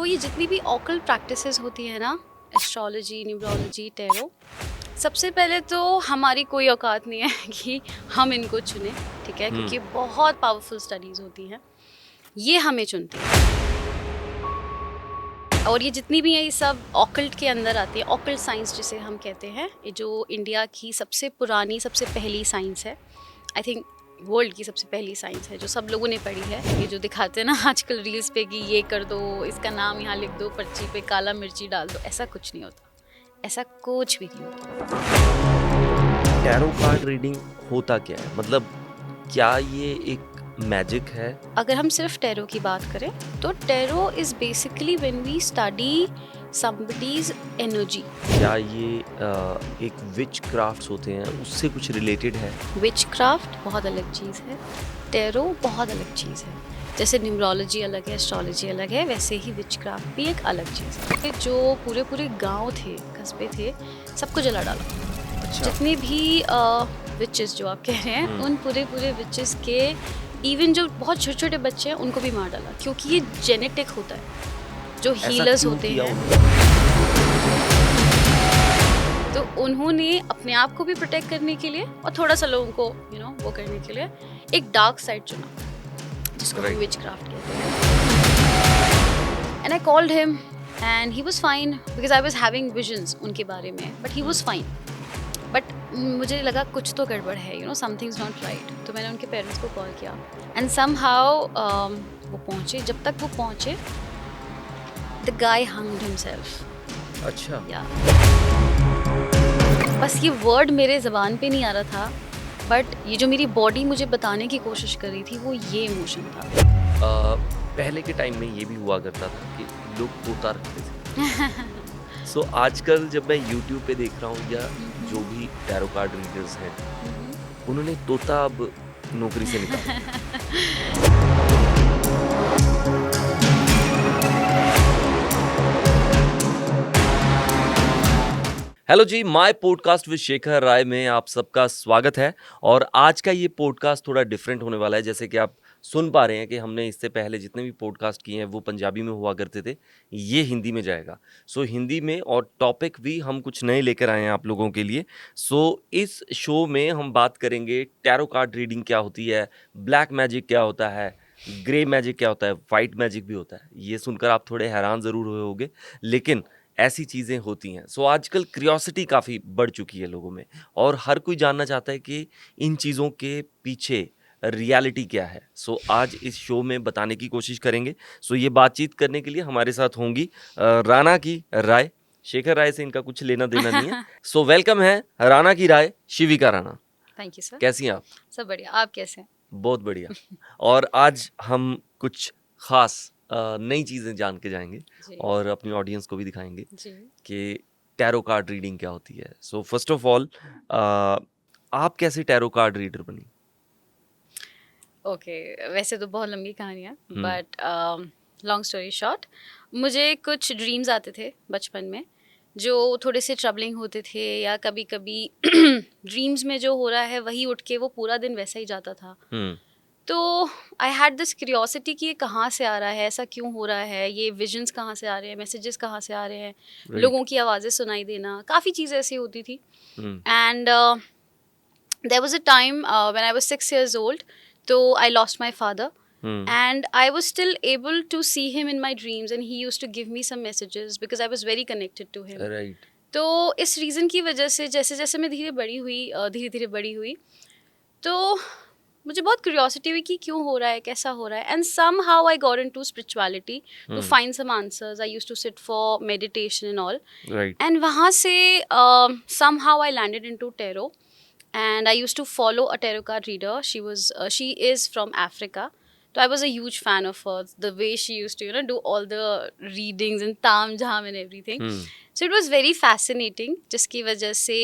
ये जितनी भी ऑकल्ट प्रैक्टिसेस होती है ना, एस्ट्रोलॉजी, न्यूमरोलॉजी, टैरो, सबसे पहले तो हमारी कोई औकात नहीं है कि हम इनको चुनें, ठीक है, हुँ, क्योंकि बहुत पावरफुल स्टडीज़ होती हैं, ये हमें चुनती हैं। और ये जितनी भी हैं ये सब ऑकल्ट के अंदर आती है, ऑकल्ट साइंस जिसे हम कहते हैं, ये जो इंडिया की सबसे पुरानी, सबसे पहली साइंस है। आई थिंक वर्ल्ड की सबसे पहली साइंस है जो सब लोगों ने पढ़ी है। ये जो दिखाते हैं ना आजकल रील्स पे कि ये कर दो, इसका नाम यहाँ लिख दो, पर्ची पे काला मिर्ची डाल दो, ऐसा कुछ नहीं होता, ऐसा कुछ भी नहीं होता। टैरो कार्ड रीडिंग होता क्या है? मतलब क्या ये एक मैजिक है? अगर हम सिर्फ टैरो की बात करें तो tarot is basically when we study somebody's energy. क्या ये एक विच क्राफ्ट्स होते हैं उससे कुछ रिलेटेड है? विचक्राफ्ट बहुत अलग चीज़ है, टैरो बहुत अलग चीज़ है। जैसे न्यूमरोलॉजी अलग है, एस्ट्रोलॉजी अलग है, वैसे ही विचक्राफ्ट भी एक अलग चीज़ है। जो पूरे पूरे गांव थे, कस्बे थे, सबको जला डाला। अच्छा। जितने भी विचेस जो आप कह रहे हैं, हुँ, उन पूरे पूरे विचेस के इवन जो बहुत छोटे छोटे बच्चे हैं उनको भी मार डाला, क्योंकि ये जेनेटिक होता है। जो ऐसा हीलर्स क्यों होते किया हैं, उन्होंने? तो उन्होंने अपने आप को भी प्रोटेक्ट करने के लिए और थोड़ा सा लोगों को वो करने के लिए एक डार्क साइड चुना, जिसको हम राइट। विचक्राफ्ट कहते हैं। And I called him and he was fine because I was having visions उनके बारे में, but he hmm, was fine. But मुझे लगा कुछ तो गड़बड़ है, समथिंग्स नॉट राइट। तो मैंने उनके पेरेंट्स को कॉल किया एंड समहाउ वो पहुंचे। जब तक वो पहुंचे, द गाय हंग्ड हिमसेल्फ। अच्छा। या बस ये वर्ड मेरे ज़बान पे नहीं आ रहा था, बट ये जो मेरी बॉडी मुझे बताने की कोशिश कर रही थी, वो ये इमोशन था। पहले के टाइम में ये भी हुआ करता था कि लोग तोता रखते थे। सो आजकल जब मैं यूट्यूब पे देख रहा हूँ या जो भी टैरो कार्ड रीडर्स हैं, उन्होंने तोता अब नौकरी से निकाल दिया। हेलो जी, my podcast with Shekhar Rai में आप सबका स्वागत है। और आज का ये पॉडकास्ट थोड़ा डिफरेंट होने वाला है। जैसे कि आप सुन पा रहे हैं कि हमने इससे पहले जितने भी पॉडकास्ट किए हैं वो पंजाबी में हुआ करते थे, ये हिंदी में जाएगा। सो हिंदी में, और टॉपिक भी हम कुछ नए लेकर आए हैं आप लोगों के लिए। सो इस शो में हम बात करेंगे टैरो कार्ड रीडिंग क्या होती है, ब्लैक मैजिक क्या होता है, ग्रे मैजिक क्या होता है, वाइट मैजिक भी होता है। ये सुनकर आप थोड़े हैरान ज़रूर हुए होंगे, लेकिन ऐसी चीज़ें होती हैं। सो आजकल क्यूरियोसिटी काफ़ी बढ़ चुकी है लोगों में, और हर कोई जानना चाहता है कि इन चीज़ों के पीछे रियलिटी क्या है। सो आज इस शो में बताने की कोशिश करेंगे। सो ये बातचीत करने के लिए हमारे साथ होंगी राना की राय। शेखर राय से इनका कुछ लेना देना नहीं है। सो वेलकम है राना की राय, Shivika Rana. Thank you sir. कैसी हैं आप? सब बढ़िया, आप कैसे हैं? बहुत बढ़िया। और आज हम कुछ खास नई चीज़ें जान के जाएंगे जी और अपनी ऑडियंस को भी दिखाएंगे जी। कि टैरो कार्ड रीडिंग क्या होती है। सो फर्स्ट ऑफ ऑल, आप कैसे टैरो कार्ड रीडर बनी? ओके, वैसे तो बहुत लंबी कहानी है, हुँ, बट लॉन्ग स्टोरी शॉर्ट, मुझे कुछ ड्रीम्स आते थे बचपन में जो थोड़े से ट्रबलिंग होते थे, या कभी कभी ड्रीम्स में जो हो रहा है वही उठ के वो पूरा दिन वैसा ही जाता था। हुँ, तो आई हैड दिस क्यूरियोसिटी कि ये कहाँ से आ रहा है, ऐसा क्यों हो रहा है, ये विजन्स कहाँ से आ रहे हैं, मैसेजेस कहाँ से आ रहे हैं, राइट। लोगों की आवाज़ें सुनाई देना, काफ़ी चीज़ें ऐसी होती थी। हुँ, and there was a time when I was 6 years old, so I lost my father, hmm, and I was still able to see him in my dreams, and he used to give me some messages because I was very connected to him. Right. तो इस reason की वजह से जैसे जैसे मैं धीरे धीरे बड़ी हुई, तो मुझे बहुत क्यूरियोसिटी हुई कि क्यों हो रहा है, कैसा हो रहा है, and somehow I got into spirituality to hmm, find some answers. I used to sit for meditation and all, right. And वहाँ से somehow I landed into tarot, and I used to follow a tarot card reader. She is from Africa. So I was a huge fan of her. The way she used to, do all the readings and tam jam and everything. Hmm, So it was very fascinating. जिसकी वजह से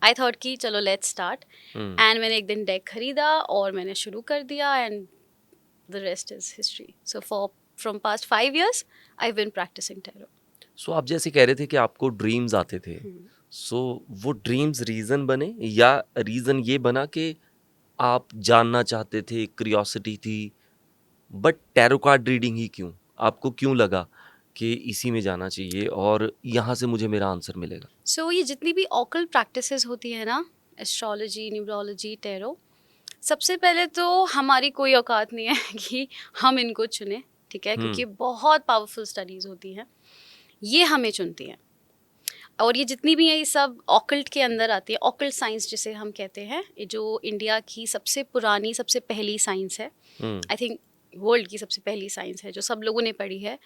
I thought कि चलो let's start. Hmm. And मैंने एक दिन deck खरीदा और मैंने शुरू कर दिया, and the rest is history. So from past 5 years, I've been practicing tarot. सो आप जैसे कह रहे थे कि आपको ड्रीम्स आते थे। हम्म। सो वो ड्रीम्स रीज़न बने, या रीज़न ये बना कि आप जानना चाहते थे, क्यूरियोसिटी थी, बट टैरो कार्ड रीडिंग ही क्यों? आपको क्यों लगा कि इसी में जाना चाहिए और यहाँ से मुझे मेरा आंसर मिलेगा? सो ये जितनी भी ऑकल्ट प्रैक्टिसेस होती है ना, एस्ट्रोलॉजी, न्यूमरोलॉजी, टैरो, सबसे पहले तो हमारी कोई औकात नहीं है कि हम इनको चुनें, ठीक है, हुँ, क्योंकि बहुत पावरफुल स्टडीज़ होती हैं, ये हमें चुनती हैं। और ये जितनी भी हैं ये सब ऑकल्ट के अंदर आती है, ऑकल्ट साइंस जिसे हम कहते हैं, ये जो इंडिया की सबसे पुरानी, सबसे पहली साइंस है, हुँ, आई थिंक वर्ल्ड की सबसे पहली साइंस है जो सब लोगों ने पढ़ी है,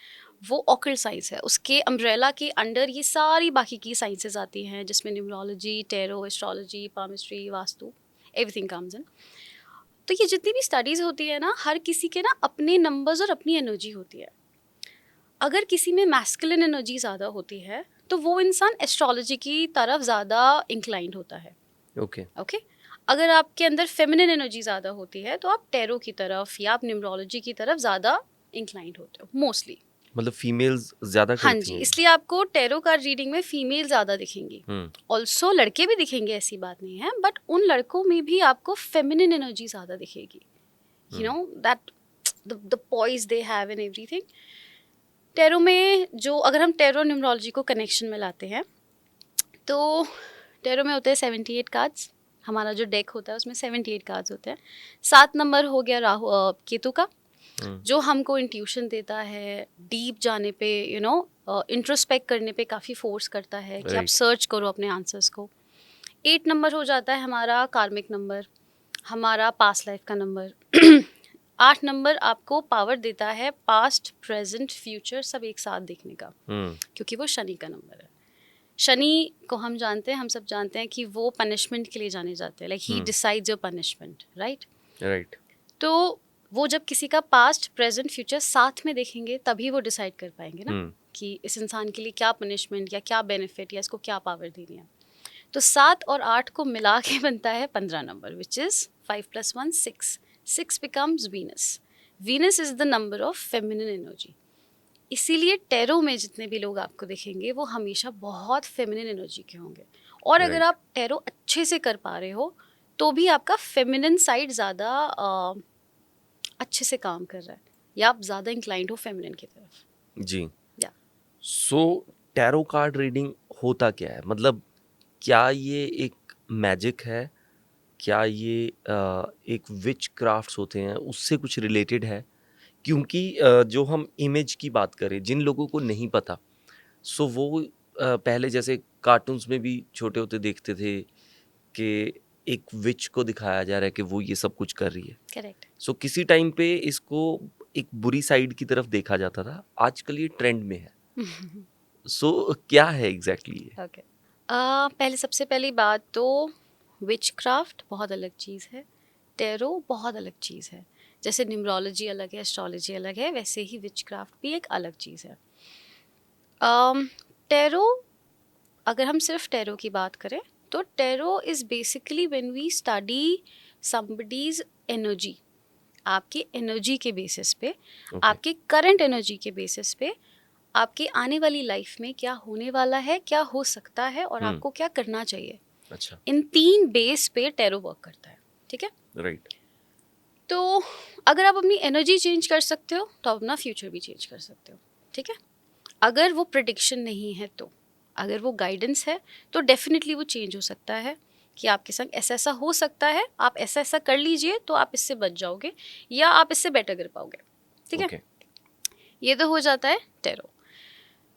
वो ऑकल्ट साइंस है। उसके अम्ब्रेला के अंडर ये सारी बाकी की साइंसेज आती हैं, जिसमें numerology, tarot, astrology, palmistry, vastu, everything comes in. तो ये जितनी भी स्टडीज़ होती है ना, हर किसी के ना अपने नंबर्स और अपनी एनर्जी होती है। अगर किसी में मैस्कुलिन एनर्जी ज़्यादा होती है तो वो इंसान एस्ट्रोलॉजी की तरफ ज़्यादा इंक्लाइंड होता है, ओके। ओके। अगर आपके अंदर फेमिनिन एनर्जी ज़्यादा होती है तो आप टैरो की तरफ या आप न्यूमरोलॉजी की तरफ ज़्यादा इंक्लाइंड होते हो मोस्टली। मतलब फीमेल्स ज़्यादा हाँ करती जी, हैं ये? इसलिए आपको टैरो कार्ड रीडिंग में फीमेल ज़्यादा दिखेंगी। हुँ, ऑल्सो लड़के भी दिखेंगे, ऐसी बात नहीं है, बट उन लड़कों में भी आपको फेमिनिन एनर्जी ज़्यादा दिखेगी, you know that the poise they have in everything. Tarot में जो, अगर हम टैरो न्यूमरोलॉजी को कनेक्शन में लाते हैं तो टैरो में होते हैं 78 कार्ड्स। हमारा जो डेक होता है उसमें 78 कार्ड्स होते हैं। 7 नंबर हो गया केतु का, हुँ, जो हमको इंट्यूशन देता है, डीप जाने पे, इंट्रोस्पेक्ट करने पे काफ़ी फोर्स करता है कि आप राइट। सर्च करो अपने आंसर्स को। 8 नंबर हो जाता है हमारा कार्मिक नंबर, हमारा पास्ट लाइफ का नंबर। 8 नंबर आपको पावर देता है पास्ट, प्रेजेंट, फ्यूचर सब एक साथ देखने का, हुँ, क्योंकि वो शनि का नंबर है। शनि को हम जानते हैं, हम सब जानते हैं कि वो पनिशमेंट के लिए जाने जाते हैं, like he hmm, decides your punishment, right. Right. तो वो जब किसी का पास्ट, प्रेजेंट, फ्यूचर साथ में देखेंगे तभी वो डिसाइड कर पाएंगे ना हुँ, कि इस इंसान के लिए क्या पनिशमेंट या क्या बेनिफिट या इसको क्या पावर देनी है। तो 7 और 8 को मिला के बनता है 15 number, which is 5 + 1 6। 6 becomes Venus. Venus is the number of feminine energy. इसीलिए टैरो में जितने भी लोग आपको दिखेंगे वो हमेशा बहुत फेमिनिन एनर्जी के होंगे। और अगर राइट। आप टैरो अच्छे से कर पा रहे हो तो भी आपका फेमिनिन साइड ज़्यादा अच्छे से काम कर रहा है, या आप ज़्यादा इंक्लाइंड हो फेमिनिन की तरफ। जी। या सो टैरो कार्ड रीडिंग होता क्या है? मतलब क्या ये एक मैजिक है? क्या ये एक विच क्राफ्ट्स होते हैं उससे कुछ रिलेटेड है? क्योंकि जो हम इमेज की बात करें जिन लोगों को नहीं पता सो वो पहले जैसे कार्टून्स में भी छोटे होते देखते थे कि एक विच को दिखाया जा रहा है कि वो ये सब कुछ कर रही है। करेक्ट। सो किसी टाइम पे इसको एक बुरी साइड की तरफ देखा जाता था, आजकल ये ट्रेंड में है। सो क्या है एग्जैक्टली ये? ओके। पहले, सबसे पहली बात तो विच क्राफ्ट बहुत अलग चीज़ है, टैरो बहुत अलग चीज़ है। जैसे न्यूमरोलॉजी अलग है, एस्ट्रोलॉजी अलग है, वैसे ही विच क्राफ्ट भी एक अलग चीज़ है। टैरो, अगर हम सिर्फ टैरो की बात करें तो tarot is basically when we study somebody's energy. आपकी एनर्जी के बेसिस पे, ओके। आपके करंट एनर्जी के बेसिस पे, आपके आने वाली लाइफ में क्या होने वाला है, क्या हो सकता है और हुँ, आपको क्या करना चाहिए, अच्छा, इन 3 बेस पे टैरो वर्क करता है, ठीक है। राइट। तो अगर आप अपनी एनर्जी चेंज कर सकते हो तो आप अपना फ्यूचर भी चेंज कर सकते हो, ठीक है। अगर वो प्रिडिक्शन नहीं है तो, अगर वो गाइडेंस है तो डेफिनेटली वो चेंज हो सकता है कि आपके संग ऐसा ऐसा हो सकता है, आप ऐसा ऐसा कर लीजिए तो आप इससे बच जाओगे या आप इससे बेटर कर पाओगे, ठीक है। ओके। ये तो हो जाता है टैरो।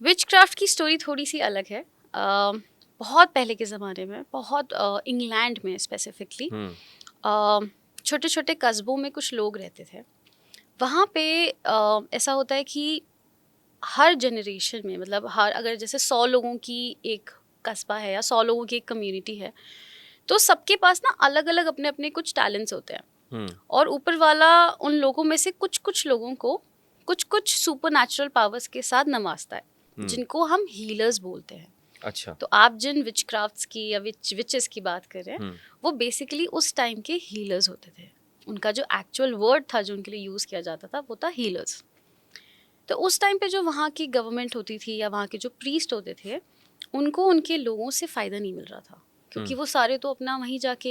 विच क्राफ्ट की स्टोरी थोड़ी सी अलग है। बहुत पहले के ज़माने में, बहुत इंग्लैंड में स्पेसिफिकली, हुँ, छोटे छोटे कस्बों में कुछ लोग रहते थे। वहाँ पे ऐसा होता है कि हर जनरेशन में, मतलब हर, अगर जैसे 100 लोगों की एक कस्बा है या 100 लोगों की एक कम्युनिटी है, तो सबके पास ना अलग अलग अपने अपने कुछ टैलेंट्स होते हैं। हुँ, और ऊपर वाला उन लोगों में से कुछ कुछ लोगों को कुछ कुछ सुपर नेचुरल पावर्स के साथ नवाजता है, हुँ, जिनको हम हीलर्स बोलते हैं। अच्छा, तो आप जिन विच क्राफ्ट्स की या विचेस की बात कर रहे हैं, हुँ, वो बेसिकली उस टाइम के हीलर्स होते थे। उनका जो एक्चुअल वर्ड था जो उनके लिए यूज़ किया जाता था वो था हीलर्स। तो उस टाइम पे जो वहाँ की गवर्नमेंट होती थी या वहाँ के जो प्रीस्ट होते थे, उनको उनके लोगों से फ़ायदा नहीं मिल रहा था, क्योंकि वो सारे तो अपना वहीं जाके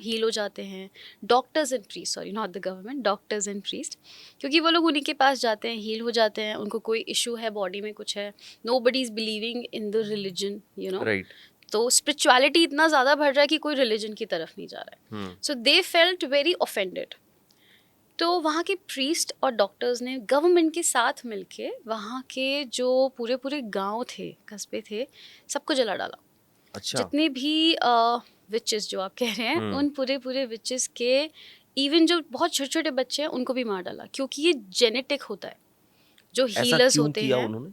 हील हो जाते हैं. Doctors and priest, sorry not the government, doctors and priest, क्योंकि वो लोग उन्हीं के पास जाते हैं, हील हो जाते हैं. उनको कोई इशू है बॉडी में, कुछ है, nobody is believing in the religion, right. तो स्पिरिचुअलिटी इतना ज़्यादा बढ़ रहा है कि कोई रिलीजन की तरफ नहीं जा रहा है. सो दे फेल्ट वेरी ऑफेंडेड. तो वहाँ के प्रीस्ट और डॉक्टर्स ने गवर्नमेंट के साथ मिलके वहाँ के जो पूरे पूरे गांव थे, कस्बे थे, सबको जला डाला. अच्छा. जितने भी विचेस जो आप कह रहे हैं, उन पूरे पूरे विचेस के इवन जो बहुत छोटे छोटे बच्चे हैं उनको भी मार डाला, क्योंकि ये जेनेटिक होता है. जो ऐसा हीलर्स क्यों होते किया हैं, उन्होंने?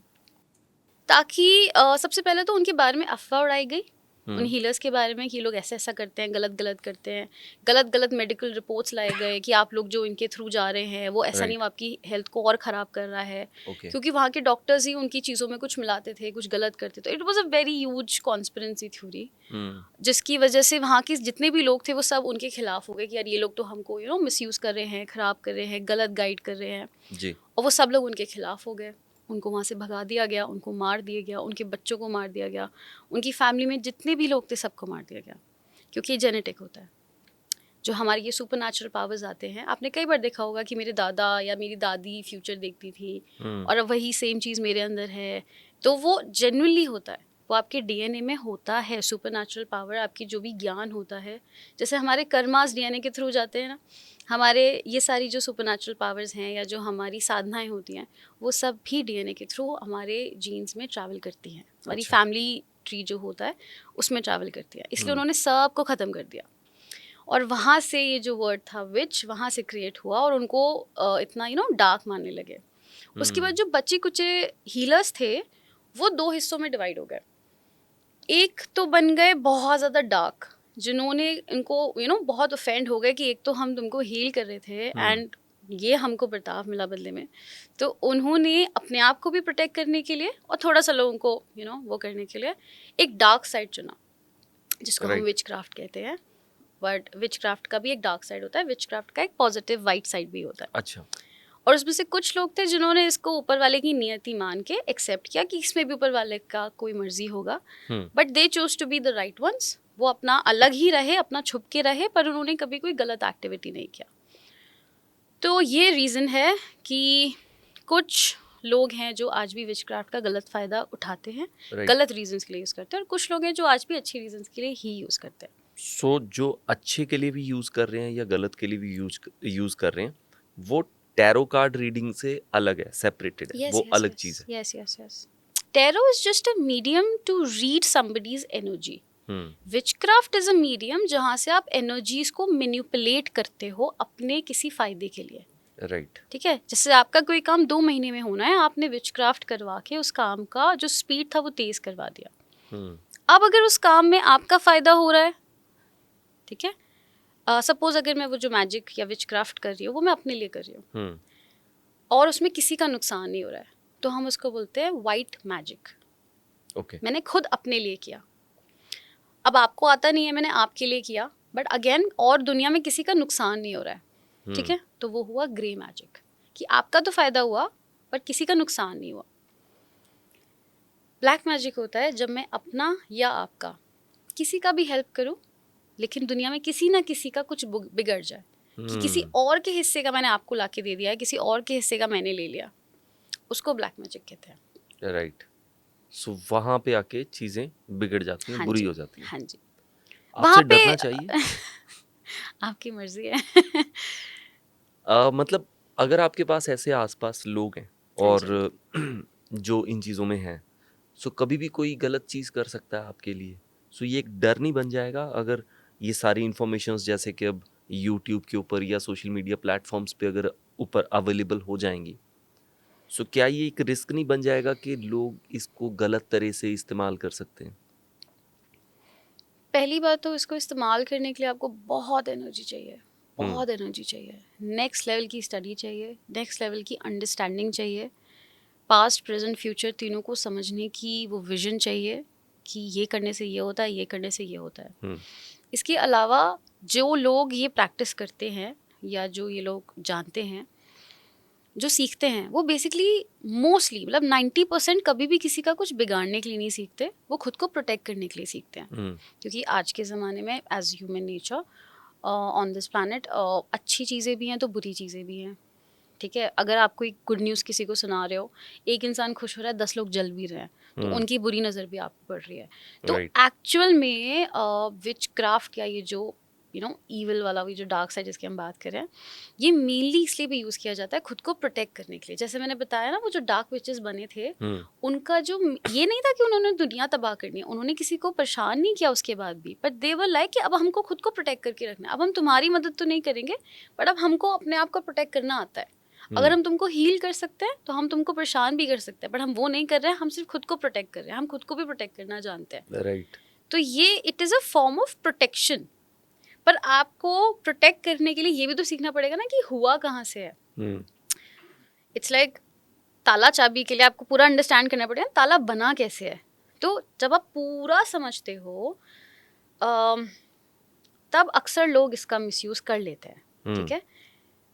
ताकि सबसे पहले तो उनके बारे में अफवाह उड़ाई गई, उन हीलर्स के बारे में कि ये लोग ऐसा ऐसा करते हैं, गलत गलत करते हैं. गलत गलत मेडिकल रिपोर्ट्स लाए गए कि आप लोग जो इनके थ्रू जा रहे हैं वो ऐसा नहीं, वो आपकी हेल्थ को और ख़राब कर रहा है. Okay. क्योंकि वहाँ के डॉक्टर्स ही उनकी चीज़ों में कुछ मिलाते थे, कुछ गलत करते थे. It was a very huge conspiracy theory, जिसकी वजह से वहाँ के जितने भी लोग थे वो सब उनके खिलाफ हो गए कि यार ये लोग तो हमको मिसयूज़ कर रहे हैं, ख़राब कर रहे हैं, गलत गाइड कर रहे हैं. जी. और वो सब लोग उनके खिलाफ हो गए. उनको वहाँ से भगा दिया गया, उनको मार दिया गया, उनके बच्चों को मार दिया गया, उनकी फैमिली में जितने भी लोग थे सबको मार दिया गया. क्योंकि ये जेनेटिक होता है. जो हमारे ये सुपर नेचुरल पावर्स आते हैं, आपने कई बार देखा होगा कि मेरे दादा या मेरी दादी फ्यूचर देखती थी और अब वही सेम चीज़ मेरे अंदर है. तो वो जेन्युइनली होता है, वो आपके डीएनए में होता है. सुपर नेचुरल पावर, आपकी जो भी ज्ञान होता है, जैसे हमारे कर्मास डीएनए के थ्रू जाते हैं ना, हमारे ये सारी जो सुपर नेचुरल पावर्स हैं या जो हमारी साधनाएं होती हैं, वो सब भी डीएनए के थ्रू हमारे जीन्स में ट्रैवल करती हैं. हमारी अच्छा. फैमिली ट्री जो होता है उसमें ट्रैवल करती है. इसलिए उन्होंने सबको ख़त्म कर दिया. और वहाँ से ये जो वर्ड था विच, वहाँ से क्रिएट हुआ और उनको इतना डार्क मानने लगे. उसके बाद जो बच्चे कुचे हीलर्स थे वो 2 हिस्सों में डिवाइड हो गए. एक तो बन गए बहुत ज़्यादा डार्क, जिन्होंने इनको बहुत ऑफेंड हो गए कि एक तो हम तुमको हील कर रहे थे एंड ये हमको बर्ताव मिला बदले में. तो उन्होंने अपने आप को भी प्रोटेक्ट करने के लिए और थोड़ा सा लोगों को वो करने के लिए एक डार्क साइड चुना, जिसको हम विच क्राफ्ट कहते हैं. बट विच क्राफ्ट का भी एक डार्क साइड होता है, विच क्राफ्ट का एक पॉजिटिव वाइट साइड भी होता है. अच्छा. और उसमें से कुछ लोग थे जिन्होंने इसको ऊपर वाले की नियति मान के एक्सेप्ट किया कि इसमें भी ऊपर वाले का कोई मर्जी होगा. But they choose to be the right ones. वो अपना अलग ही रहे, अपना छुप के रहे, पर उन्होंने कभी कोई गलत एक्टिविटी नहीं किया. तो ये रीज़न है कि कुछ लोग हैं जो आज भी विचक्राफ्ट का गलत फ़ायदा उठाते हैं, गलत रीजंस के लिए यूज़ करते हैं, और कुछ लोग हैं जो आज भी अच्छे रीजंस के लिए ही यूज़ करते हैं. सो जो अच्छे के लिए भी यूज़ कर रहे हैं या गलत के लिए भी यूज़ कर रहे हैं, वो टैरो कार्ड रीडिंग से अलग है, सेपरेटेड है, वो अलग चीज़ है. Yes. Tarot is just a medium to read somebody's energy. Witchcraft is a medium जहाँ से आप एनर्जीज को मैनिपुलेट करते हो अपने किसी फायदे के लिए. राइट. ठीक है, जैसे आपका कोई काम 2 महीने में होना है, आपने विचक्राफ्ट करवा के उस काम का जो स्पीड था वो तेज करवा दिया. अब अगर उस काम में आपका फायदा हो रहा है, ठीक है, सपोज अगर मैं वो जो मैजिक या विचक्राफ्ट कर रही हूँ वो मैं अपने लिए कर रही हूँ और उसमें किसी का नुकसान नहीं हो रहा है, तो हम उसको बोलते हैं वाइट मैजिक. ओके. मैंने खुद अपने लिए किया. अब आपको आता नहीं है, मैंने आपके लिए किया, बट अगेन और दुनिया में किसी का नुकसान नहीं हो रहा है. ठीक है, तो वो हुआ ग्रे मैजिक, कि आपका तो फायदा हुआ बट किसी का नुकसान नहीं हुआ. ब्लैक मैजिक होता है जब मैं अपना या आपका किसी का भी हेल्प करूं, लेकिन दुनिया में किसी ना किसी का कुछ बिगड़ जाए, कि किसी और के हिस्से का मैंने आपको लाके दे दिया है, किसी और के हिस्से का मैंने ले लिया, उसको ब्लैक मैजिक कहते हैं. राइट. सो वहाँ पे आके चीज़ें बिगड़ जाती हैं, हाँ बुरी जी, हो जाती हैं. हाँ जी. आपसे डरना चाहिए. आपकी मर्जी है. मतलब अगर आपके पास ऐसे आसपास लोग हैं और जो इन चीज़ों में हैं, सो कभी भी कोई गलत चीज़ कर सकता है आपके लिए. सो ये एक डर नहीं बन जाएगा अगर ये सारी इन्फॉर्मेशंस जैसे कि अब यूट्यूब के ऊपर या सोशल मीडिया प्लेटफॉर्म्स पे अगर ऊपर अवेलेबल हो जाएंगी, सो क्या ये एक रिस्क नहीं बन जाएगा कि लोग इसको गलत तरह से इस्तेमाल कर सकते हैं? पहली बात तो इसको इस्तेमाल करने के लिए आपको बहुत एनर्जी चाहिए, बहुत एनर्जी चाहिए. नेक्स्ट लेवल की स्टडी चाहिए, नेक्स्ट लेवल की अंडरस्टैंडिंग चाहिए, पास्ट प्रेजेंट फ्यूचर तीनों को समझने की वो विजन चाहिए कि ये करने से ये होता है, ये करने से ये होता है. इसके अलावा जो लोग ये प्रैक्टिस करते हैं या जो ये लोग जानते हैं, जो सीखते हैं वो बेसिकली मोस्टली मतलब 90% कभी भी किसी का कुछ बिगाड़ने के लिए नहीं सीखते, वो खुद को प्रोटेक्ट करने के लिए सीखते हैं। क्योंकि आज के ज़माने में as human nature on this planet अच्छी चीज़ें भी हैं तो बुरी चीज़ें भी हैं, ठीक है। अगर आप कोई गुड न्यूज़ किसी को सुना रहे हो, एक इंसान खुश हो रहा है, 10 लोग जल भी रहे हैं, तो उनकी बुरी नज़र भी आप पर पड़ रही है। तो एक्चुअल में विच क्राफ्ट या ये जो ईविल वाला ये जो डार्क साइड जिसकी हम बात कर रहे हैं, ये मेनली इसलिए भी यूज़ किया जाता है खुद को प्रोटेक्ट करने के लिए। जैसे मैंने बताया ना, वो जो डार्क विचेस बने थे, उनका जो ये नहीं था कि उन्होंने दुनिया तबाह करनी है, उन्होंने किसी को परेशान नहीं किया उसके बाद भी, बट दे वर लाइक कि अब हमको खुद को प्रोटेक्ट करके रखना है, अब हम तुम्हारी मदद तो नहीं करेंगे, बट अब हमको अपने आप को प्रोटेक्ट करना आता है। अगर हम तुमको हील कर सकते हैं तो हम तुमको परेशान भी कर सकते हैं, बट हम वो नहीं कर रहे हैं, हम सिर्फ खुद को प्रोटेक्ट कर रहे हैं, हम खुद को भी प्रोटेक्ट करना जानते हैं। राइट। तो ये it is a form of protection. पर आपको प्रोटेक्ट करने के लिए ये भी तो सीखना पड़ेगा ना कि हुआ कहाँ से है। इट्स लाइक ताला चाबी के लिए आपको पूरा अंडरस्टैंड करना पड़ेगा ताला बना कैसे है। तो जब आप पूरा समझते हो तब अक्सर लोग इसका मिसयूज़ कर लेते हैं, ठीक है।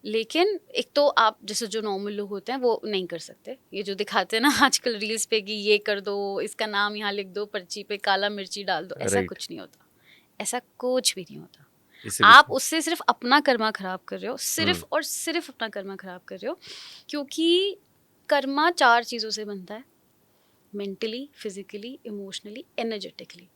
लेकिन एक तो आप जैसे जो नॉर्मल लोग होते हैं वो नहीं कर सकते, ये जो दिखाते हैं ना आजकल रील्स पे कि ये कर दो, इसका नाम यहाँ लिख दो, पर्ची पे काला मिर्ची डाल दो, ऐसा कुछ नहीं होता, ऐसा कुछ भी नहीं होता। आप उससे सिर्फ अपना कर्मा खराब कर रहे हो, सिर्फ और सिर्फ अपना कर्मा खराब कर रहे हो। क्योंकि कर्मा 4 चीज़ों से बनता है, मेंटली, फिजिकली, इमोशनली, एनर्जेटिकली।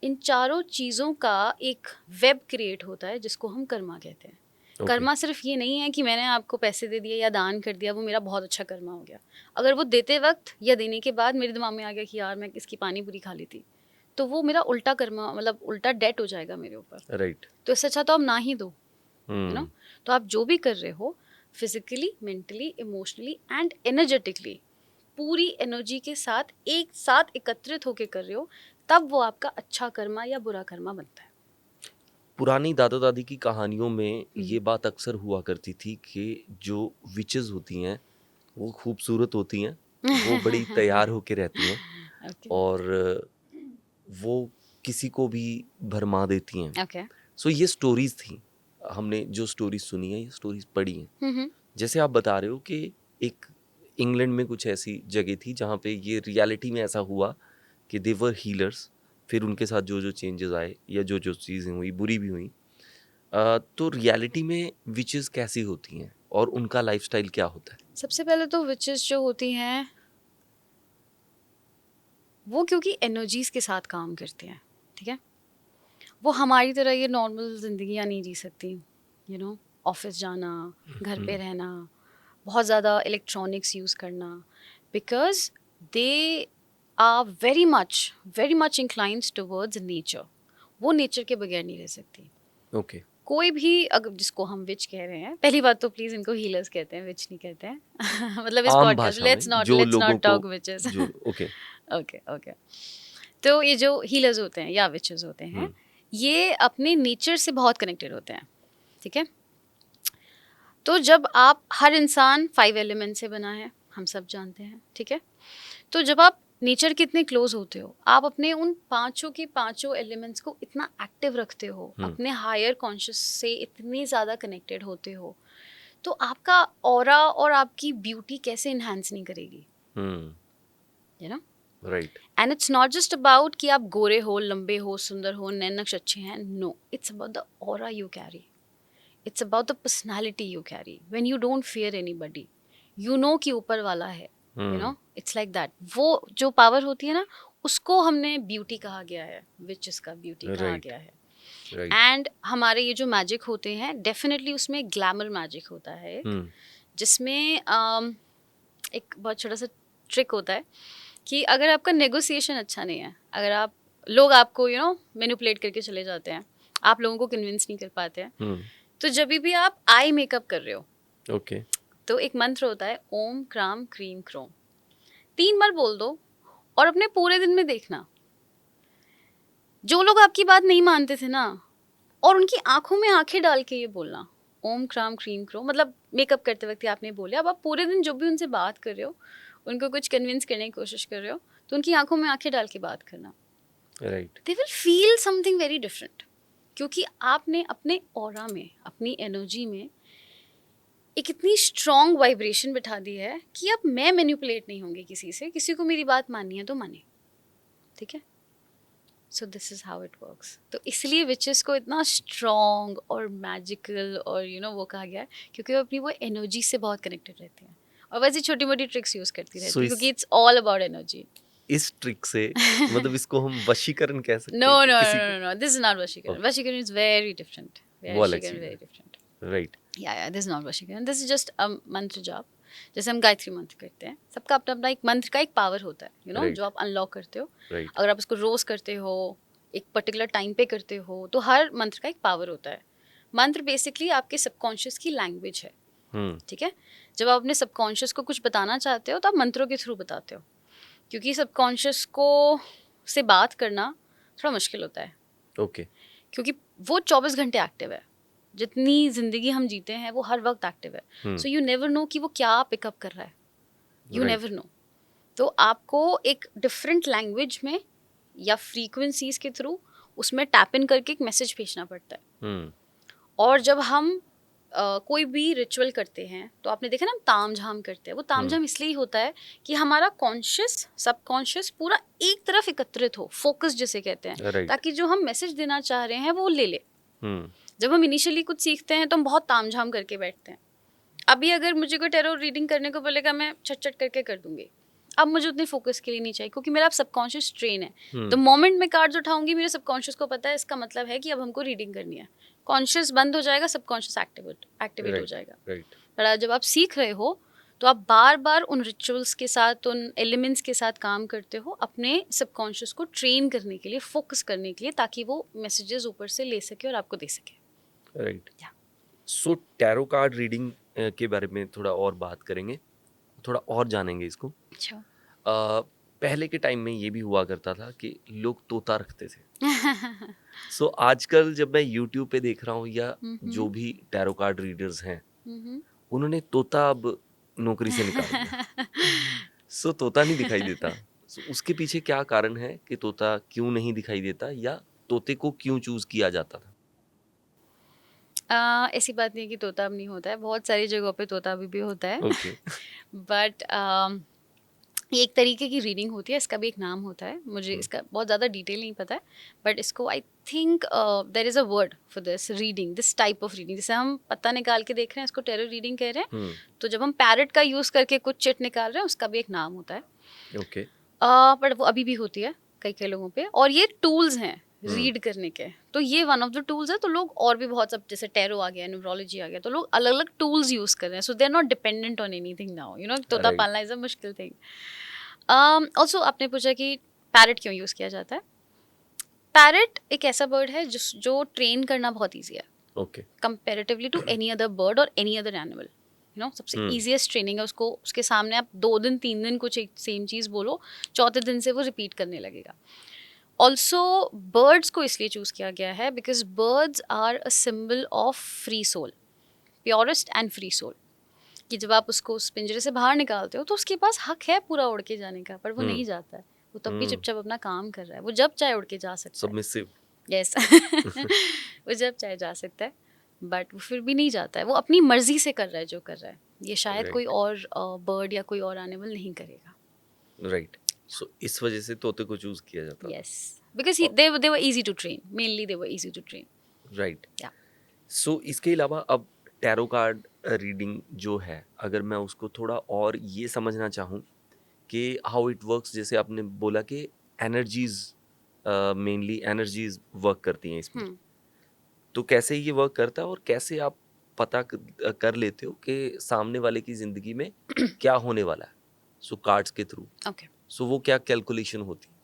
इन चारों चीज़ों का एक वेब क्रिएट होता है जिसको हम कर्मा कहते हैं। कर्मा सिर्फ ये नहीं है कि मैंने आपको पैसे दे दिए या दान कर दिया, वो मेरा बहुत अच्छा कर्मा हो गया। अगर वो देते वक्त या देने के बाद मेरे दिमाग में आ गया कि यार मैं इसकी पानी पूरी खा ली थी, तो वो मेरा उल्टा कर्मा, मतलब उल्टा डेट हो जाएगा मेरे ऊपर। राइट। तो इससे अच्छा तो आप ना ही दो, यू नो। तो आप जो भी कर रहे हो physically, mentally, emotionally and energetically, पूरी एनर्जी के साथ एक साथ एकत्रित होकर कर रहे हो, तब वो आपका अच्छा कर्मा या बुरा कर्मा बनता है। पुरानी दादा दादी की कहानियों में ये बात अक्सर हुआ करती थी कि जो विचेस होती हैं वो खूबसूरत होती हैं, वो बड़ी तैयार होके रहती हैं Okay. और वो किसी को भी भरमा देती हैं। Okay. सो ये स्टोरीज थी, हमने जो स्टोरीज सुनी है, ये स्टोरीज पढ़ी हैं। जैसे आप बता रहे हो कि एक इंग्लैंड में कुछ ऐसी जगह थी जहाँ पे ये रियलिटी में ऐसा हुआ कि दे वर हीलर्स, फिर उनके साथ जो जो चेंजेस आए या जो जो चीज़ें हुई बुरी भी हुई। तो रियलिटी में विचेस कैसी होती हैं और उनका लाइफस्टाइल क्या होता है? सबसे पहले तो विचेस जो होती हैं वो क्योंकि एनर्जीज के साथ काम करते हैं, ठीक है। वो हमारी तरह ये नॉर्मल जिंदगियाँ नहीं जी सकती, यू नो। ऑफिस जाना, घर पे रहना, बहुत ज़्यादा इलेक्ट्रॉनिक्स यूज़ करना, because they are very much inclined towards nature. वो नेचर के बगैर नहीं रह सकती। ओके। कोई भी अगर जिसको हम विच कह रहे हैं, पहली बात तो प्लीज इनको हीलर्स कहते हैं, विच नहीं कहते हैं मतलब इस आम पॉडकास्ट भाषा लेट्स में नॉट जो लोगों टॉक को विचेस। जो ओके ओके ओके। तो ये जो हीलर्स होते हैं या विचेस होते हैं, ये अपने नेचर से बहुत कनेक्टेड होते हैं, ठीक है। तो जब आप, हर इंसान 5 एलिमेंट से बना है, हम सब जानते हैं, ठीक है। तो जब आप नेचर के इतने क्लोज होते हो, आप अपने उन पांचों के पांचों एलिमेंट्स को इतना एक्टिव रखते हो, अपने हायर कॉन्शियस से इतने ज़्यादा कनेक्टेड होते हो, तो आपका ऑरा और आपकी ब्यूटी कैसे इन्हांस नहीं करेगी, you know. Right. And it's not just about कि आप गोरे हो, लंबे हो, सुंदर हो, नैन नक्श अच्छे हैं, no, it's about the aura you carry, it's about the personality you carry. When you don't fear anybody, you know कि ऊपर वाला है, you know, it's like that. वो जो पावर होती है ना, उसको हमने ब्यूटी कहा गया है, विच इसका ब्यूटी कहा गया है। एंड हमारे ये जो मैजिक होते हैं, डेफिनेटली उसमें ग्लैमर मैजिक होता है, जिसमें एक बहुत छोटा सा ट्रिक होता है कि अगर आपका नेगोशिएशन अच्छा नहीं है, अगर आप लोग आपको यू नो मैनिपुलेट करके चले जाते हैं, आप लोगों को कन्विंस नहीं कर पाते हैं, तो जब भी आप आई मेकअप कर रहे हो, ओके, तो एक मंत्र होता है, ओम क्राम क्रीम क्रोम, 3 बार बोल दो और अपने पूरे दिन में देखना, जो लोग आपकी बात नहीं मानते थे ना, और उनकी आंखों में आंखें डाल के ये बोलना, ओम क्राम क्रीम क्रोम, मतलब मेकअप करते वक्त आपने बोले, अब आप पूरे दिन जो भी उनसे बात कर रहे हो, उनको कुछ कन्विंस करने की कोशिश कर रहे हो, तो उनकी आंखों में आंखें डाल के बात करना, right. They will feel something very different, क्योंकि आपने अपने ऑरा में, अपनी एनर्जी में एक इतनी स्ट्रॉन्ग वाइब्रेशन बिठा दी है कि अब मैं मैनिपुलेट नहीं होंगी किसी से, किसी को मेरी बात माननी है तो माने, ठीक है। So this is how it works. तो इसलिए विचेस को इतना स्ट्रॉन्ग और मैजिकल और वो कहा गया है, क्योंकि वो अपनी वो एनर्जी से बहुत कनेक्टेड रहते हैं और वैसे छोटी मोटी ट्रिक्स यूज़ करती सो रहती है, क्योंकि इट्स ऑल अबाउट एनर्जी। इस ट्रिक से मतलब इसको हम वशीकरण कह सकते No, हैं कि no, किसी no, को। no, no. This is not Vashikaran. Okay, Vashikaran is very different. वो अलग Vashikaran चीज very है। different. Right. Yeah, this is not Vashikaran. This is just a मंत्र जाप। जैसे हम गायत्री मंत्र करते हैं, सबका अपना अपना एक मंत्र का एक पावर होता है, राइट। जो आप अनलॉक करते हो। राइट। अगर आप उसको रोज करते हो, एक पर्टिकुलर टाइम पे करते हो, तो हर मंत्र का एक पावर होता है। मंत्र बेसिकली आपके सबकॉन्शियस की लैंग्वेज है, ठीक है। जब आप अपने सबकॉन्शियस को कुछ बताना चाहते हो तो आप मंत्रों के थ्रू बताते हो, क्योंकि सबकॉन्शियस को से बात करना थोड़ा मुश्किल होता है, ओके। क्योंकि वो 24 घंटे एक्टिव है। जितनी जिंदगी हम जीते हैं वो हर वक्त एक्टिव है। सो यू नेवर नो कि वो क्या पिकअप कर रहा है, यू नेवर नो। तो आपको एक डिफरेंट लैंग्वेज में या फ्रीक्वेंसीज के थ्रू उसमें टैप इन करके एक मैसेज भेजना पड़ता है। और जब हम कोई भी रिचुअल करते हैं तो आपने देखा ना, हम ताम झाम करते हैं। वो ताम झाम इसलिए होता है कि हमारा कॉन्शियस सबकॉन्शियस पूरा एक तरफ एकत्रित हो, फोकस जिसे कहते हैं, राइट। ताकि जो हम मैसेज देना चाह रहे हैं वो ले ले। हम्म। जब हम इनिशियली कुछ सीखते हैं तो हम बहुत ताम झाम करके बैठते हैं। अभी अगर मुझे कोई टेरो रीडिंग करने को बोलेगा, मैं छट छट करके कर दूंगी। अब मुझे उतने फोकस के लिए नहीं चाहिए, क्योंकि मेरा अब सबकॉन्शियस ट्रेन है। द मोमेंट मैं कार्ड्स उठाऊंगी, मेरे सबकॉन्शियस को पता है इसका मतलब है कि अब हमको रीडिंग करनी है। कॉन्शियस बंद हो जाएगा, सबकॉन्शियस एक्टिवेट हो जाएगा। राइट। पर जब आप सीख रहे हो तो आप बार बार उन रिचुअल्स के साथ, उन एलिमेंट्स के साथ काम करते हो, अपने सबकॉन्शियस को ट्रेन करने के लिए, फोकस करने के लिए, ताकि वो मैसेजेस ऊपर से ले सके और आपको दे सके। राइट। Yeah. सो टैरो कार्ड रीडिंग के बारे में थोड़ा और बात करेंगे, थोड़ा और जानेंगे इसको। अच्छा। पहले के टाइम में ये भी हुआ करता था कि लोग तोता रखते थे। सो आजकल जब मैं यूट्यूब पे देख रहा हूँ या जो भी टैरो कार्ड रीडर्स हैं, उन्होंने तोता अब नौकरी से निकाल दिया। सो तोता नहीं दिखाई देता। सो उसके पीछे क्या कारण है कि तोता क्यों नहीं दिखाई देता, या तोते को क्यों चूज किया जाता था? ऐसी बात नहीं है कि तोता अब नहीं होता है, बहुत सारी जगहों पे तोता अभी भी होता है। ओके। बट ये एक तरीके की रीडिंग होती है, इसका भी एक नाम होता है, मुझे इसका बहुत ज़्यादा डिटेल नहीं पता है। बट इसको I think there is a word for this reading, this type of reading. जैसे हम पत्ता निकाल के देख रहे हैं, इसको टेरो रीडिंग कह रहे हैं। तो जब हम पैरट का यूज़ करके कुछ चिट निकाल रहे हैं, उसका भी एक नाम होता है। ओके। बट वो अभी भी होती है कई कई लोगों पे, और ये टूल्स हैं रीड करने के। तो ये वन ऑफ द टूल्स है। तो लोग और भी बहुत सब, जैसे टेरो आ गया, न्यूमरोलॉजी आ गया, तो लोग अलग अलग टूल्स यूज कर रहे हैं। So they are not dependent on anything now, तोता Right. पालना इज अ मुश्किल थिंग। ऑल्सो आपने पूछा कि पैरट क्यों यूज किया जाता है। पैरट एक ऐसा बर्ड है जो ट्रेन करना बहुत ईजी है, okay. Comparatively to any other bird और एनी अदर एनिमल। सबसे ईजीएस्ट ट्रेनिंग है उसको। उसके सामने आप 2 दिन 3 दिन कुछ एक सेम चीज़ बोलो, चौथे दिन से वो रिपीट करने लगेगा। ऑल्सो बर्ड्स को इसलिए चूज़ किया गया है because birds are a symbol of free soul, purest and free soul. कि जब आप उसको उस पिंजरे से बाहर निकालते हो तो उसके पास हक है पूरा उड़ के जाने का, पर वो नहीं जाता है। वो तब भी चुपचाप अपना काम कर रहा है। वो जब चाहे उड़ के जा सकता है। सबमिसिव। यस। वो जब चाहे जा सकता है, बट वो फिर भी नहीं जाता है। वो अपनी मर्जी से कर रहा है जो कर रहा है। ये शायद कोई और बर्ड या कोई और एनिमल नहीं करेगा। राइट। सो इस वजह से तोते को चूज किया जाता था। Yes, because they were easy to train, mainly they were easy to train. Right. Yeah. सो इसके अलावा अब टैरो कार्ड रीडिंग जो है, अगर मैं उसको थोड़ा और ये समझना चाहूँ कि हाउ इट वर्क्स, जैसे आपने बोला कि एनर्जीज, मेनली एनर्जीज वर्क करती हैं इसमें, तो कैसे ये वर्क करता है और कैसे आप पता कर लेते हो कि सामने वाले की जिंदगी में क्या होने वाला है? सो कार्ड्स के थ्रू। Okay. सो वो क्या कैलकुलेशन होती है?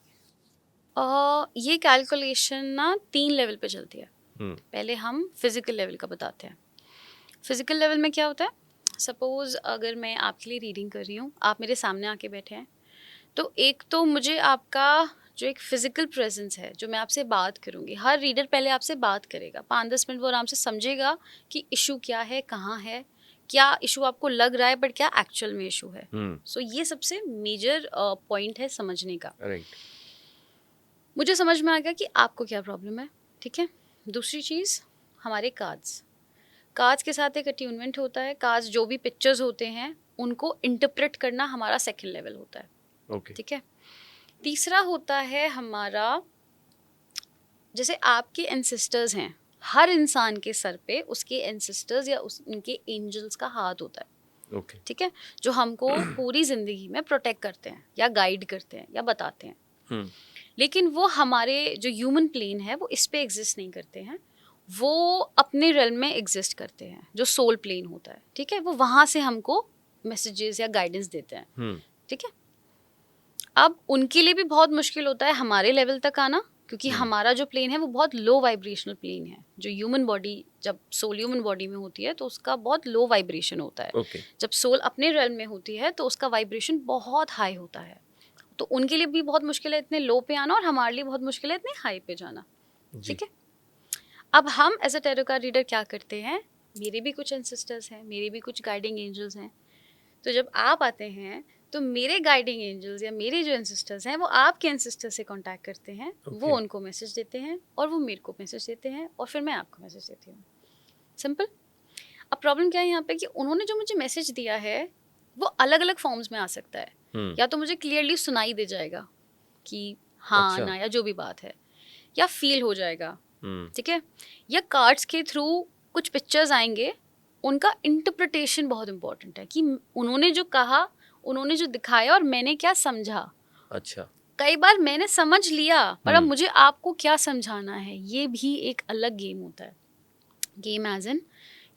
ये कैलकुलेशन ना 3 लेवल पे चलती है। पहले हम फिजिकल लेवल का बताते हैं। फिजिकल लेवल में क्या होता है, सपोज अगर मैं आपके लिए रीडिंग कर रही हूँ, आप मेरे सामने आके बैठे हैं, तो एक तो मुझे आपका जो एक फिजिकल प्रेजेंस है, जो मैं आपसे बात करूँगी, हर रीडर पहले आपसे बात करेगा 5-10 मिनट, वो आराम से समझेगा कि इशू क्या है, कहाँ है, क्या इशू आपको लग रहा है, बट क्या एक्चुअल में इशू है। सो ये सबसे मेजर पॉइंट है समझने का। राइट। मुझे समझ में आ गया कि आपको क्या प्रॉब्लम है, ठीक है। दूसरी चीज़, हमारे कार्ड्स कार्ड्स के साथ एक अट्यूनमेंट होता है, कार्ड्स जो भी पिक्चर्स होते हैं उनको इंटरप्रेट करना हमारा सेकंड लेवल होता है, ओके। ठीक है। तीसरा होता है हमारा, जैसे आपके एंसेस्टर्स हैं, हर इंसान के सर पे उसके एंसेस्टर्स या उनके एंजल्स का हाथ होता है, ओके। ठीक है, जो हमको पूरी ज़िंदगी में प्रोटेक्ट करते हैं या गाइड करते हैं या बताते हैं। हम्म। लेकिन वो हमारे जो ह्यूमन प्लेन है वो इस पे एग्जिस्ट नहीं करते हैं, वो अपने रेल्म में एग्जिस्ट करते हैं, जो सोल प्लेन होता है, ठीक है, वो वहाँ से हमको मैसेजेस या गाइडेंस देते हैं, ठीक है। अब उनके लिए भी बहुत मुश्किल होता है हमारे लेवल तक आना, क्योंकि हमारा जो प्लेन है वो बहुत लो वाइब्रेशनल प्लेन है। जो ह्यूमन बॉडी, जब सोल ह्यूमन बॉडी में होती है तो उसका बहुत लो वाइब्रेशन होता है। ओके। जब सोल अपने रेल्म में होती है तो उसका वाइब्रेशन बहुत हाई होता है। तो उनके लिए भी बहुत मुश्किल है इतने लो पे आना, और हमारे लिए बहुत मुश्किल है इतने हाई पे जाना, जी। ठीक है। अब हम as a tarot card reader क्या करते हैं, मेरे भी कुछ एंसेस्टर्स हैं, मेरे भी कुछ गाइडिंग एंजल्स हैं। तो जब आप आते हैं तो मेरे गाइडिंग एंजल्स या मेरे जो एंसेस्टर्स हैं वो आपके एंसेस्टर से कांटेक्ट करते हैं, वो Okay. उनको मैसेज देते हैं और वो मेरे को मैसेज देते हैं और फिर मैं आपको मैसेज देती हूँ, सिंपल। अब प्रॉब्लम क्या है यहाँ पे कि उन्होंने जो मुझे मैसेज दिया है वो अलग अलग फॉर्म्स में आ सकता है। या तो मुझे क्लियरली सुनाई दे जाएगा कि हाँ अच्छा। ना या जो भी बात है, या फील हो जाएगा, ठीक है, या कार्ड्स के थ्रू कुछ पिक्चर्स आएंगे। उनका इंटरप्रिटेशन बहुत इंपॉर्टेंट है कि उन्होंने जो कहा, उन्होंने जो दिखाया और मैंने क्या समझा। अच्छा। कई बार मैंने समझ लिया पर अब मुझे आपको क्या समझाना है, ये भी एक अलग गेम होता है। गेम एज इन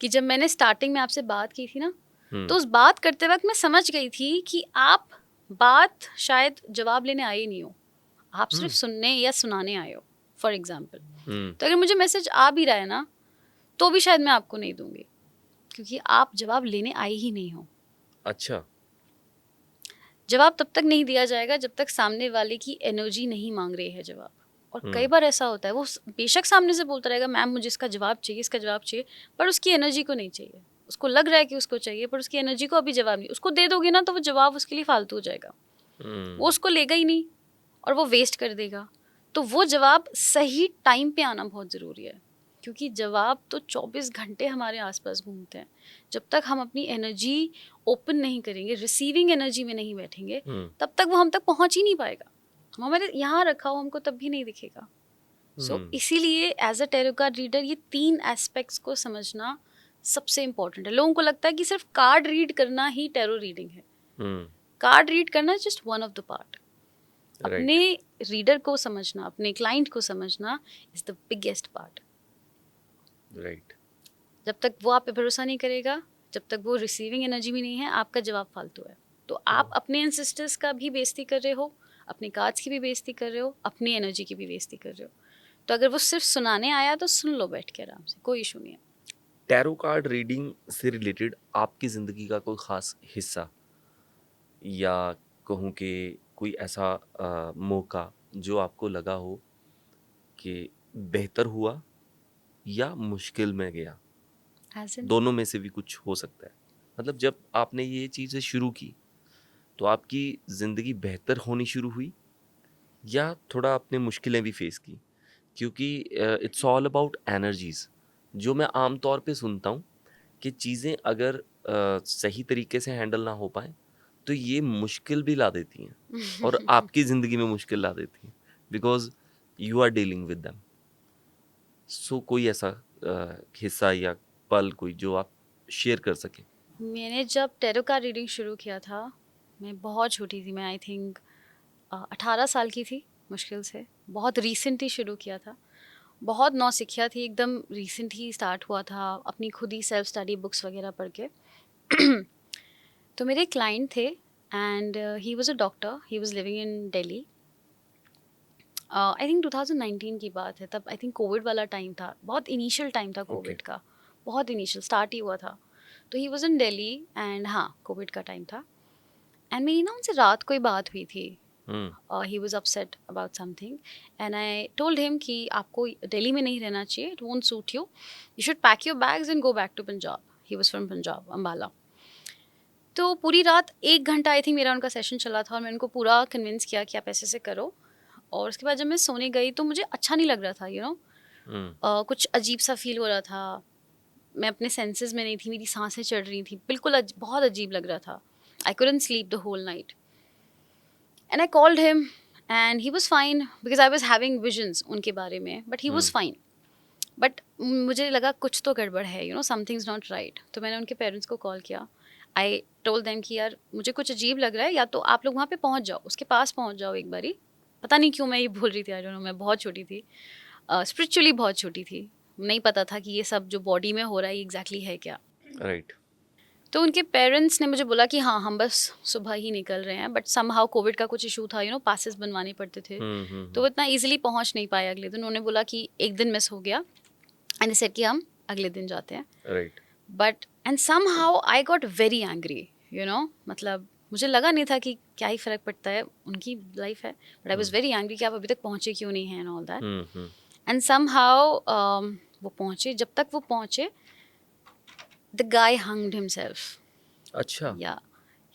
कि जब मैंने स्टार्टिंग में आपसे बात की थी ना, तो उस बात करते वक्त मैं समझ गई थी कि आप बात शायद जवाब लेने आए नहीं हो, आप सिर्फ सुनने या सुनाने आए हो, फॉर एग्जाम्पल। तो अगर मुझे मैसेज आ भी रहा है ना तो भी शायद मैं आपको नहीं दूंगी, क्योंकि आप जवाब लेने आए ही नहीं हो। अच्छा। जवाब तब तक नहीं दिया जाएगा जब तक सामने वाले की एनर्जी नहीं मांग रही है जवाब। और कई बार ऐसा होता है वो बेशक सामने से बोलता रहेगा मैम मुझे इसका जवाब चाहिए, इसका जवाब चाहिए, पर उसकी एनर्जी को नहीं चाहिए। उसको लग रहा है कि उसको चाहिए पर उसकी एनर्जी को अभी जवाब नहीं। उसको दे दोगे ना तो वो जवाब उसके लिए फालतू हो जाएगा, वो उसको लेगा ही नहीं और वो वेस्ट कर देगा। तो वो जवाब सही टाइम पे आना बहुत ज़रूरी है, क्योंकि जवाब तो 24 घंटे हमारे आसपास घूमते हैं। जब तक हम अपनी एनर्जी ओपन नहीं करेंगे, रिसीविंग एनर्जी में नहीं बैठेंगे, तब तक वो हम तक पहुंच ही नहीं पाएगा। हम हमारे यहाँ रखा हो हमको तब भी नहीं दिखेगा। सो इसीलिए as a tarot card reader ये 3 एस्पेक्ट्स को समझना सबसे इम्पोर्टेंट है। लोगों को लगता है कि सिर्फ कार्ड रीड करना ही टैरो रीडिंग है। कार्ड रीड करना just one of the part. अपने रीडर को समझना, अपने क्लाइंट को समझना is the biggest part. Right. जब तक वो आप पे भरोसा नहीं करेगा, जब तक वो रिसीविंग एनर्जी में नहीं है, आपका जवाब फालतू है। तो आप अपने एंसेस्टर्स का भी बेइज्जती कर रहे हो, अपने कार्ड्स की भी बेइज्जती कर रहे हो, अपनी एनर्जी की भी बेइज्जती कर रहे हो। तो अगर वो सिर्फ सुनाने आया तो सुन लो बैठ के आराम से, कोई इशू नहीं है। टैरो कार्ड रीडिंग से रिलेटेड आपकी ज़िंदगी का कोई ख़ास हिस्सा या कहूँ कि कोई ऐसा मौका जो आपको लगा हो कि बेहतर हुआ या मुश्किल में गया, As in? दोनों में से भी कुछ हो सकता है। मतलब जब आपने ये चीज़ें शुरू की तो आपकी ज़िंदगी बेहतर होनी शुरू हुई या थोड़ा आपने मुश्किलें भी फेस की? क्योंकि इट्स ऑल अबाउट एनर्जीज। जो मैं आम तौर पे सुनता हूँ कि चीज़ें अगर सही तरीके से हैंडल ना हो पाए तो ये मुश्किल भी ला देती हैं और आपकी ज़िंदगी में मुश्किल ला देती हैं because you are dealing with them. So कोई ऐसा हिस्सा या पल कोई जो आप शेयर कर सकें? मैंने जब टैरो कार्ड रीडिंग शुरू किया था, मैं बहुत छोटी थी, मैं आई थिंक 18 साल की थी मुश्किल से। बहुत रिसेंट ही शुरू किया था, बहुत नौसिखिया थी, एकदम रिसेंट ही स्टार्ट हुआ था, अपनी खुद ही सेल्फ स्टडी बुक्स वगैरह पढ़ के। तो मेरे क्लाइंट थे and he was a doctor, he was living in Delhi. I think 2019 की बात है, तब आई थिंक कोविड वाला टाइम था, बहुत इनिशियल टाइम था कोविड का, बहुत इनिशियल स्टार्ट ही हुआ था। तो he was in Delhi and हाँ कोविड का टाइम था। एंड मेरी ना उनसे रात को ही बात हुई थी। He was upset about something and I told him कि आपको दिल्ली में नहीं रहना चाहिए, it won't suit you, you should pack your bags and go back to Punjab. He was from Punjab, Ambala. तो पूरी रात 1 घंटा आई थिंक मेरा उनका सेशन चला था और मैंने उनको पूरा कन्विंस किया कि आप ऐसे ऐसे करो। और उसके बाद जब मैं सोने गई तो मुझे अच्छा नहीं लग रहा था, कुछ अजीब सा फील हो रहा था। मैं अपने सेंसेस में नहीं थी, मेरी सांसें चढ़ रही थी, बिल्कुल बहुत अजीब लग रहा था. आई couldn't sleep the whole night. And I called him and he was fine because I was having visions उनके बारे में, but he was fine. But मुझे लगा कुछ तो गड़बड़ है, समथिंग्स नॉट राइट. तो मैंने उनके पेरेंट्स को कॉल किया. आई टोल्ड देम कि यार मुझे कुछ अजीब लग रहा है, या तो आप लोग वहाँ पे पहुँच जाओ, उसके पास पहुँच जाओ एक बारी. पता नहीं क्यों मैं ये बोल रही थी, आई डोंट नो, मैं बहुत छोटी थी, स्पिरिचुअली बहुत छोटी थी, नहीं पता था कि ये सब जो बॉडी में हो रहा है ये एग्जैक्टली है क्या. राइट. तो उनके पेरेंट्स ने मुझे बोला कि हाँ हम बस सुबह ही निकल रहे हैं, बट समहाउ कोविड का कुछ इशू था, पासेस बनवाने पड़ते थे, तो वो इतना ईजिली पहुँच नहीं पाए अगले दिन. उन्होंने बोला कि एक दिन मिस हो गया, एंड सेड कि हम अगले दिन जाते हैं. Right. But and somehow I got very angry, मतलब मुझे लगा नहीं था कि क्या ही फ़र्क पड़ता है, उनकी लाइफ है, but I was very angry कि आप अभी तक पहुँचे क्यों नहीं हैं and all that. And somehow वो पहुँचे. जब तक वो पहुँचे द गाय हंग्ड हिमसेल्फ. अच्छा. या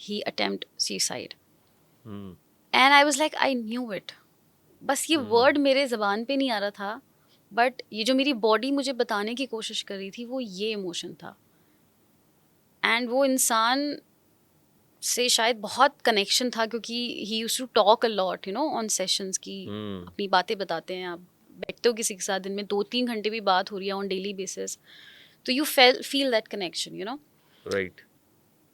he attempt suicide. And I was like I knew it. बस ये वर्ड मेरे ज़बान पे नहीं आ रहा था, बट ये जो मेरी बॉडी मुझे बताने की कोशिश कर रही थी वो ये इमोशन था. एंड वो इंसान से शायद बहुत कनेक्शन था, क्योंकि he used to talk a lot on sessions की. अपनी बातें बताते हैं, आप बैठते हो किसी के साथ, दिन में 2-3 घंटे भी बात हो रही है ऑन डेली बेसिस, तो you feel that connection. Right.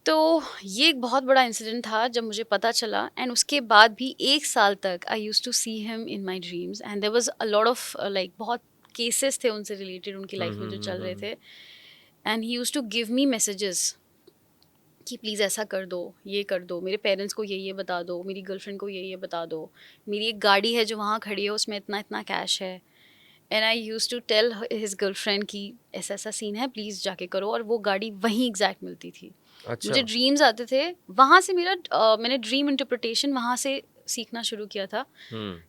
तो ये एक बहुत बड़ा इंसिडेंट था जब मुझे पता चला. एंड उसके बाद भी 1 साल तक I used to see him in my dreams, and there was a lot of like बहुत केसेस थे उनसे रिलेटेड उनकी लाइफ में जो चल रहे थे. And he used to give me messages कि प्लीज़ ऐसा कर दो, ये कर दो, मेरे पेरेंट्स को ये बता दो, मेरी गर्लफ्रेंड को ये बता दो, मेरी एक गाड़ी है जो वहाँ खड़ी है उसमें इतना इतना कैश है. And I used to tell his girlfriend कि ऐसा ऐसा सीन है, प्लीज़ जाके करो, और वो गाड़ी वहीं एग्जैक्ट मिलती थी. अच्छा. मुझे ड्रीम्स आते थे वहाँ से, मैंने ड्रीम इंटरप्रिटेशन वहाँ से सीखना शुरू किया था.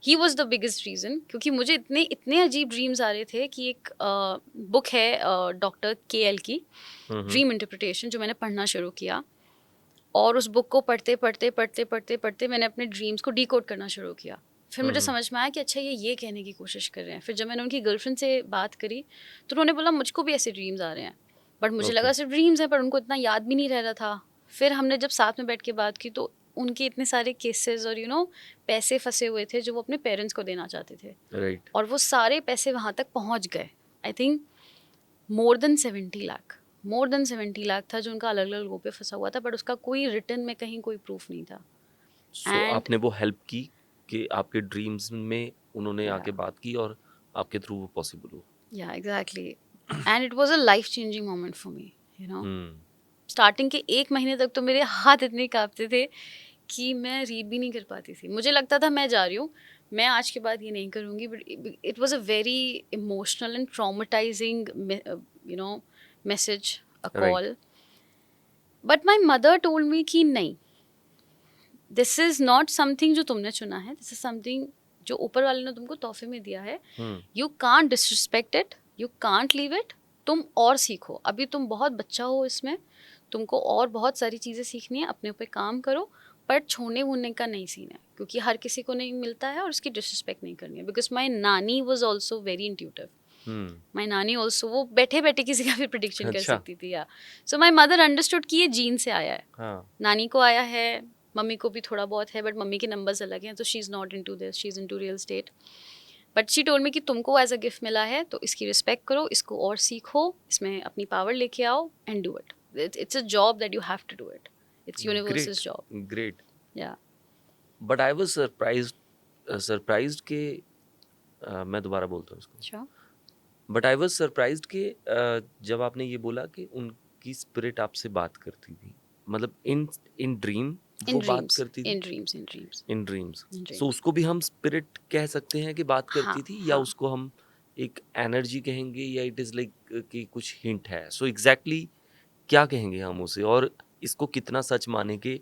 He was the biggest reason, क्योंकि मुझे इतने इतने अजीब ड्रीम्स आ रहे थे कि एक बुक है डॉक्टर KL की, ड्रीम इंटरप्रिटेशन, जो मैंने पढ़ना शुरू किया. और उस बुक को पढ़ते पढ़ते पढ़ते पढ़ते पढ़ते मैंने अपने ड्रीम्स को डिकोड करना शुरू किया. फिर मुझे समझ में आया कि अच्छा ये कहने की कोशिश कर रहे हैं. फिर जब मैंने उनकी गर्लफ्रेंड से बात करी तो उन्होंने बोला मुझको भी ऐसे ड्रीम्स आ रहे हैं, बट मुझे लगा सिर्फ ड्रीम्स हैं, पर उनको इतना याद भी नहीं रह रहा था. फिर हमने जब साथ में बैठ के बात की तो उनके इतने सारे केसेस और पैसे फंसे हुए थे जो वो अपने पेरेंट्स को देना चाहते थे. राइट. और वो सारे पैसे वहाँ तक पहुँच गए. I think more than 70 lakh था जो उनका अलग अलग लोगों पे फंसा हुआ था, बट उसका कोई रिटर्न में कहीं कोई प्रूफ नहीं था. सो And- आपने वो हेल्प की कि आपके ड्रीम्स में उन्होंने आके बात की और आपके थ्रू वो पॉसिबल हो. Yeah, exactly. And it was a life-changing moment for me, starting के 1 महीने तक तो मेरे हाथ इतने कांपते थे कि मैं रीड भी नहीं कर पाती थी. मुझे लगता था मैं जा रही हूँ, मैं आज के बाद ये नहीं करूँगी, but it was a very emotional and traumatising message, a Right. Call. But my mother told me कि नहीं, दिस इज़ नॉट समथिंग जो तुमने चुना है, दिस इज समथिंग जो ऊपर वाले ने तुमको तोहफे में दिया है. You can't disrespect it, you can't leave it. तुम और सीखो, अभी तुम बहुत बच्चा हो इसमें, तुमको और बहुत सारी चीज़ें सीखनी है, अपने ऊपर काम करो, पर छोड़ने वोड़ने का नहीं सीन है, क्योंकि हर किसी को नहीं मिलता है और उसकी डिसरिस्पेक्ट नहीं करनी है. बिकॉज माई नानी वॉज ऑल्सो वेरी इंट्यूटिव. माई नानी ऑल्सो, वो बैठे बैठे किसी का भी प्रिडिक्शन कर अच्छा. सकती थी. या सो माई मदर अंडरस्टूड कि ये जीन से आया है. हाँ. नानी को आया है, मम्मी को भी थोड़ा बहुत है, बट मम्मी के नंबर्स अलग हैं, तो she is not into this, she is into real estate. But she told me कि तुमको एज अ गिफ्ट मिला है तो इसकी रिस्पेक्ट करो, इसको और सीखो, इसमें अपनी पावर लेके आओ and do it. It's a job that you have to do it. It's universal's job. Great. Yeah but I was surprised के मैं दोबारा बोलता हूँ इसको. अच्छा. बट आई वाज सरप्राइज्ड के जब आपने ये बोला कि उनकी स्पिरिट आपसे बात करती थी, मतलब इन ड्रीम वो बात करती थी. इन ड्रीम्स. In dreams. In सो उसको भी हम स्पिरिट कह सकते हैं कि बात करती हाँ, थी, या हाँ. उसको हम एक एनर्जी कहेंगे, या इट इज़ लाइक कि कुछ हिंट है. सो एग्जैक्टली क्या कहेंगे हम उसे, और इसको कितना सच माने कि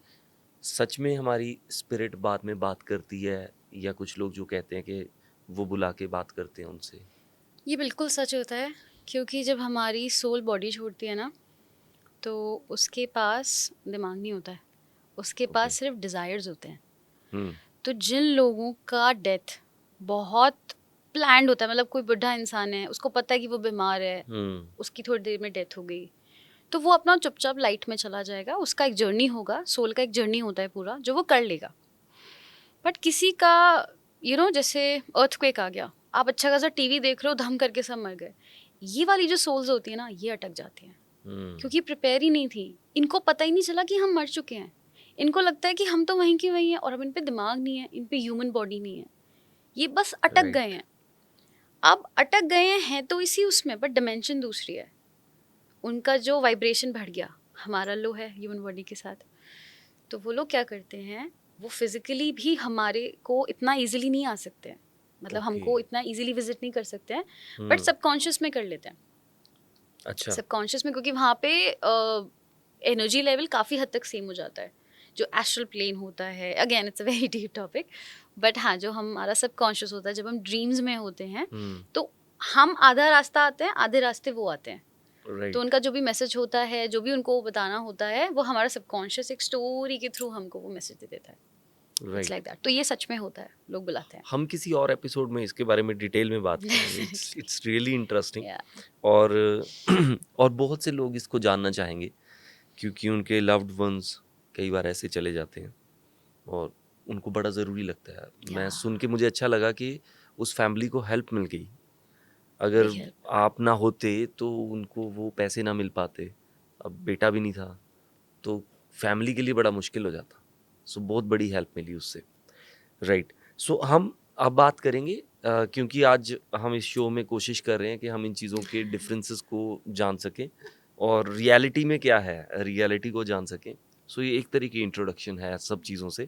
सच में हमारी स्पिरिट बाद में बात करती है, या कुछ लोग जो कहते हैं कि वो बुला के बात करते हैं उनसे. ये बिल्कुल सच होता है, क्योंकि जब हमारी सोल बॉडी छोड़ती है ना, तो उसके पास दिमाग नहीं होता है, उसके पास Okay. सिर्फ डिज़ायर्स होते हैं. हम्म. तो जिन लोगों का डेथ बहुत प्लान्ड होता है, मतलब कोई बुढ़ा इंसान है, उसको पता है कि वो बीमार है, उसकी थोड़ी देर में डेथ हो गई, तो वो अपना चुपचाप लाइट में चला जाएगा, उसका एक जर्नी होगा, सोल का एक जर्नी होता है पूरा जो वो कर लेगा। बट किसी का जैसे अर्थक्वेक आ गया, आप अच्छा खासा टीवी देख रहे हो, धम करके सब मर गए, ये वाली जो सोल्स होती है ना, ये अटक जाती हैं क्योंकि प्रिपेयर ही नहीं थी। इनको पता ही नहीं चला कि हम मर चुके हैं, इनको लगता है कि हम तो वहीं की वहीं हैं, और अब इन पे दिमाग नहीं है, इन पे ह्यूमन बॉडी नहीं है, ये बस अटक गए हैं। अब अटक गए हैं तो इसी उसमें, बट डिमेंशन दूसरी है, उनका जो वाइब्रेशन बढ़ गया, हमारा लो है ह्यूमन बॉडी के साथ, तो वो लोग क्या करते हैं, वो फिजिकली भी हमारे को इतना इजीली नहीं आ सकते हैं, मतलब हमको इतना इजीली विजिट नहीं कर सकते हैं, बट सबकॉन्शियस में कर लेते हैं। अच्छा। सबकॉन्शियस में, क्योंकि वहाँ पे एनर्जी लेवल काफ़ी हद तक सेम हो जाता है, जो एस्ट्रल प्लेन होता है, again it's a very deep topic, but हाँ, जो हमारा सबकॉन्शियस होता है, जब हम ड्रीम्स में होते हैं तो हम आधा रास्ता आते हैं, आधे रास्ते वो आते हैं। तो उनका जो भी मैसेज होता है, जो भी उनको बताना होता है, वो हमारा सबकॉन्शियस एक स्टोरी के थ्रू हमको वो मैसेज दे देता है। It's like that. तो ये सच में होता है, लोग बुलाते हैं। हम किसी और एपिसोड में इसके बारे में डिटेल में बात करेंगे। It's really interesting. और और बहुत से लोग इसको जानना चाहेंगे क्योंकि उनके लव्ड वंस कई बार ऐसे चले जाते हैं और उनको बड़ा ज़रूरी लगता है। मैं सुन के मुझे अच्छा लगा कि उस फैमिली को हेल्प मिल गई। अगर आप ना होते तो उनको वो पैसे ना मिल पाते, अब बेटा भी नहीं था, तो फैमिली के लिए बड़ा मुश्किल हो जाता। सो बहुत बड़ी हेल्प मिली उससे, राइट। सो हम अब बात करेंगे क्योंकि आज हम इस शो में कोशिश कर रहे हैं कि हम इन चीज़ों के डिफरेंसेस को जान सकें और रियलिटी में क्या है, रियलिटी को जान सकें। सो ये एक तरीके की इंट्रोडक्शन है सब चीज़ों से।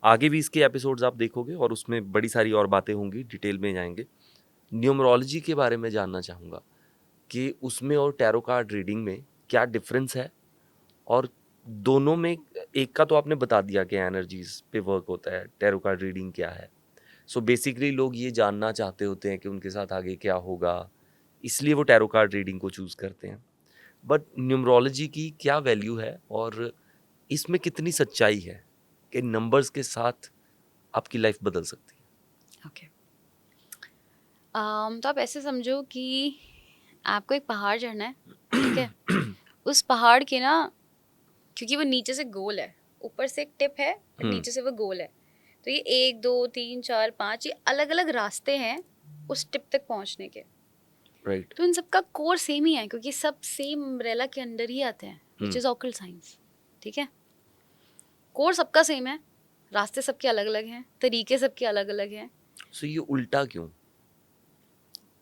आगे भी इसके एपिसोड्स आप देखोगे और उसमें बड़ी सारी और बातें होंगी, डिटेल में जाएंगे। न्यूमरोलॉजी के बारे में जानना चाहूँगा कि उसमें और टैरो कार्ड रीडिंग में क्या डिफरेंस है, और दोनों में एक का तो आपने बता दिया कि एनर्जीज पे वर्क होता है, टैरो कार्ड रीडिंग क्या है। सो बेसिकली लोग ये जानना चाहते होते हैं कि उनके साथ आगे क्या होगा, इसलिए वो टैरो कार्ड रीडिंग को चूज़ करते हैं। बट न्यूमरोलॉजी की क्या वैल्यू है और इसमें कितनी सच्चाई है कि नंबर्स के साथ आपकी लाइफ बदल सकती है? ओके, तो आप ऐसे समझो कि आपको एक पहाड़ चढ़ना है, ठीक है? उस पहाड़ के ना, क्योंकि वो नीचे से गोल है, ऊपर से एक टिप है और नीचे से वो गोल है, तो ये 1 2 3 4 5 ये अलग अलग रास्ते हैं उस टिप तक पहुंचने के। राइट। तो इन सबका कोर सेम ही है, क्योंकि सब सेम अम्ब्रेला के अंदर ही आते हैं, विच इज ऑकल्ट साइंस, ठीक है? कोर सबका सेम है, रास्ते सबके अलग अलग हैं, तरीके सबके अलग अलग हैं। सो ये उल्टा क्यों?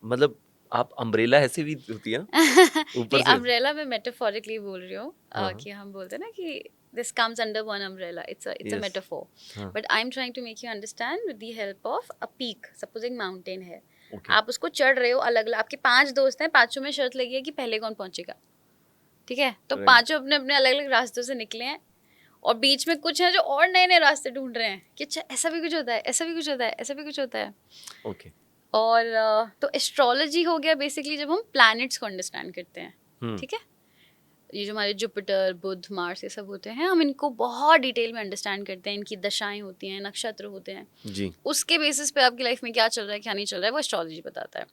मतलब आप अम्ब्रेला ऐसे भी होती है ना ऊपर से? अम्ब्रेला में मेटाफोरिकली बोल रही हूँ कि हम बोलते हैं ना कि this comes under one umbrella, it's a Yes. metaphor, but I'm trying to make you understand with the help of a peak. Supposing mountain है, आप उसको चढ़ रहे हो अलग अलग, आपके 5 दोस्त हैं, पांचों में शर्त लगी है कि पहले कौन पहुंचेगा, ठीक है? तो पांचों अपने अपने अलग अलग रास्तों से निकले हैं और बीच में कुछ हैं जो और नए नए रास्ते ढूंढ रहे हैं कि अच्छा ऐसा भी कुछ होता है, ऐसा भी कुछ होता है, ऐसा भी कुछ होता है। ओके। और तो एस्ट्रोलॉजी हो गया बेसिकली जब हम प्लैनेट्स को अंडरस्टैंड करते हैं, ठीक है? ये जो हमारे जुपिटर, बुध, मार्स, ये सब होते हैं, हम इनको बहुत डिटेल में अंडरस्टैंड करते हैं, इनकी दशाएं होती हैं, नक्षत्र होते हैं जी। उसके बेसिस पे आपकी लाइफ में क्या चल रहा है क्या नहीं चल रहा है वो एस्ट्रोलॉजी बताता है।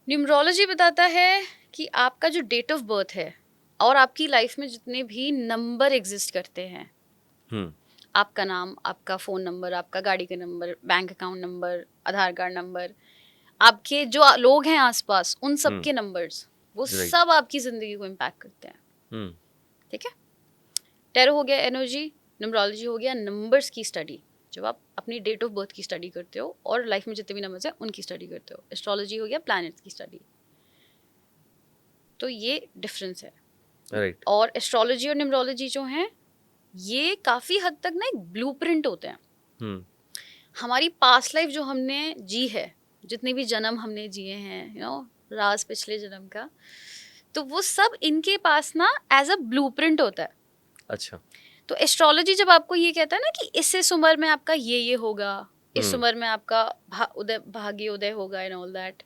न्यूमरोलॉजी बताता है कि आपका जो डेट ऑफ बर्थ है और आपकी लाइफ में जितने भी नंबर एग्जिस्ट करते हैं, आपका नाम, आपका फ़ोन नंबर, आपका गाड़ी का नंबर, बैंक अकाउंट नंबर, आधार कार्ड नंबर, आपके जो लोग हैं आसपास उन सब के नंबर्स, वो सब आपकी ज़िंदगी को इम्पैक्ट करते हैं, ठीक है? टैरो हो गया एनर्जी, न्यूमरोलॉजी हो गया नंबर्स की स्टडी, जब आप अपनी डेट ऑफ बर्थ की स्टडी करते हो और लाइफ में जितने भी नंबर्स हैं उनकी स्टडी करते हो। एस्ट्रोलॉजी हो गया प्लैनेट्स की स्टडी। तो ये डिफरेंस है, राइट। और एस्ट्रोलॉजी और न्यूमरोलॉजी जो हैं ये काफ़ी हद तक ना एक ब्लूप्रिंट होते हैं। हमारी पास्ट लाइफ जो हमने जी है, जितने भी जन्म हमने जिए हैं, राज पिछले जन्म का, तो वो सब इनके पास ना एज अ ब्लूप्रिंट होता है। अच्छा। तो एस्ट्रोलॉजी जब आपको ये कहता है ना कि इस उम्र में आपका ये होगा, इस उम्र में आपका भाग्य उदय होगा एंड ऑल दैट,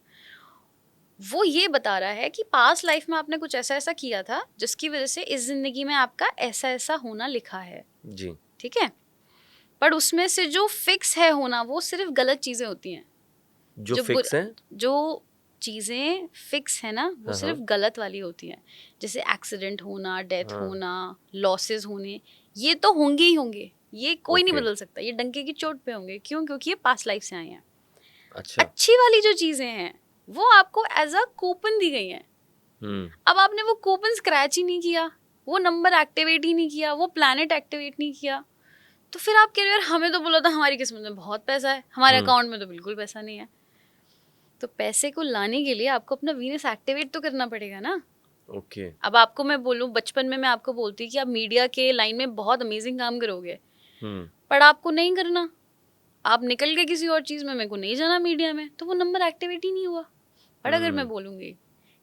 वो ये बता रहा है कि पास्ट लाइफ में आपने कुछ ऐसा ऐसा किया था जिसकी वजह से इस जिंदगी में आपका ऐसा ऐसा होना लिखा है जी। ठीक है? पर उसमें से जो फिक्स है होना वो सिर्फ गलत चीज़ें होती हैं। जो जो फिक्स है। जो चीज़ें फिक्स है ना वो हाँ सिर्फ हाँ गलत वाली होती हैं। जैसे एक्सीडेंट होना, डेथ हाँ। होना, लॉसेस होने, ये तो होंगे ही होंगे, ये कोई नहीं ओके। बदल सकता, ये डंके की चोट पे होंगे। क्यों? क्योंकि ये पास्ट लाइफ से आए हैं। अच्छा। अच्छी वाली जो चीज़ें हैं वो आपको एज अ कूपन दी गई हैं। हम्म। अब आपने वो कूपन स्क्रैच ही नहीं किया, वो नंबर एक्टिवेट ही नहीं किया, वो प्लैनेट एक्टिवेट नहीं किया, तो फिर आप कह रहे हो यार हमें तो बोला था हमारी किस्मत में बहुत पैसा है, हमारे हम्म। अकाउंट में तो बिल्कुल पैसा नहीं है। तो पैसे को लाने के लिए आपको अपना वीनस एक्टिवेट तो करना पड़ेगा ना। ओके। अब आपको मैं बोलूँ, बचपन में मैं आपको बोलती कि आप मीडिया के लाइन में बहुत अमेजिंग काम करोगे, हम्म। पर आपको नहीं करना, आप निकल गए किसी और चीज़ में, मेरे को नहीं जाना मीडिया में, तो वो नंबर एक्टिवेट ही नहीं हुआ। पर अगर मैं हम्म। बोलूँगी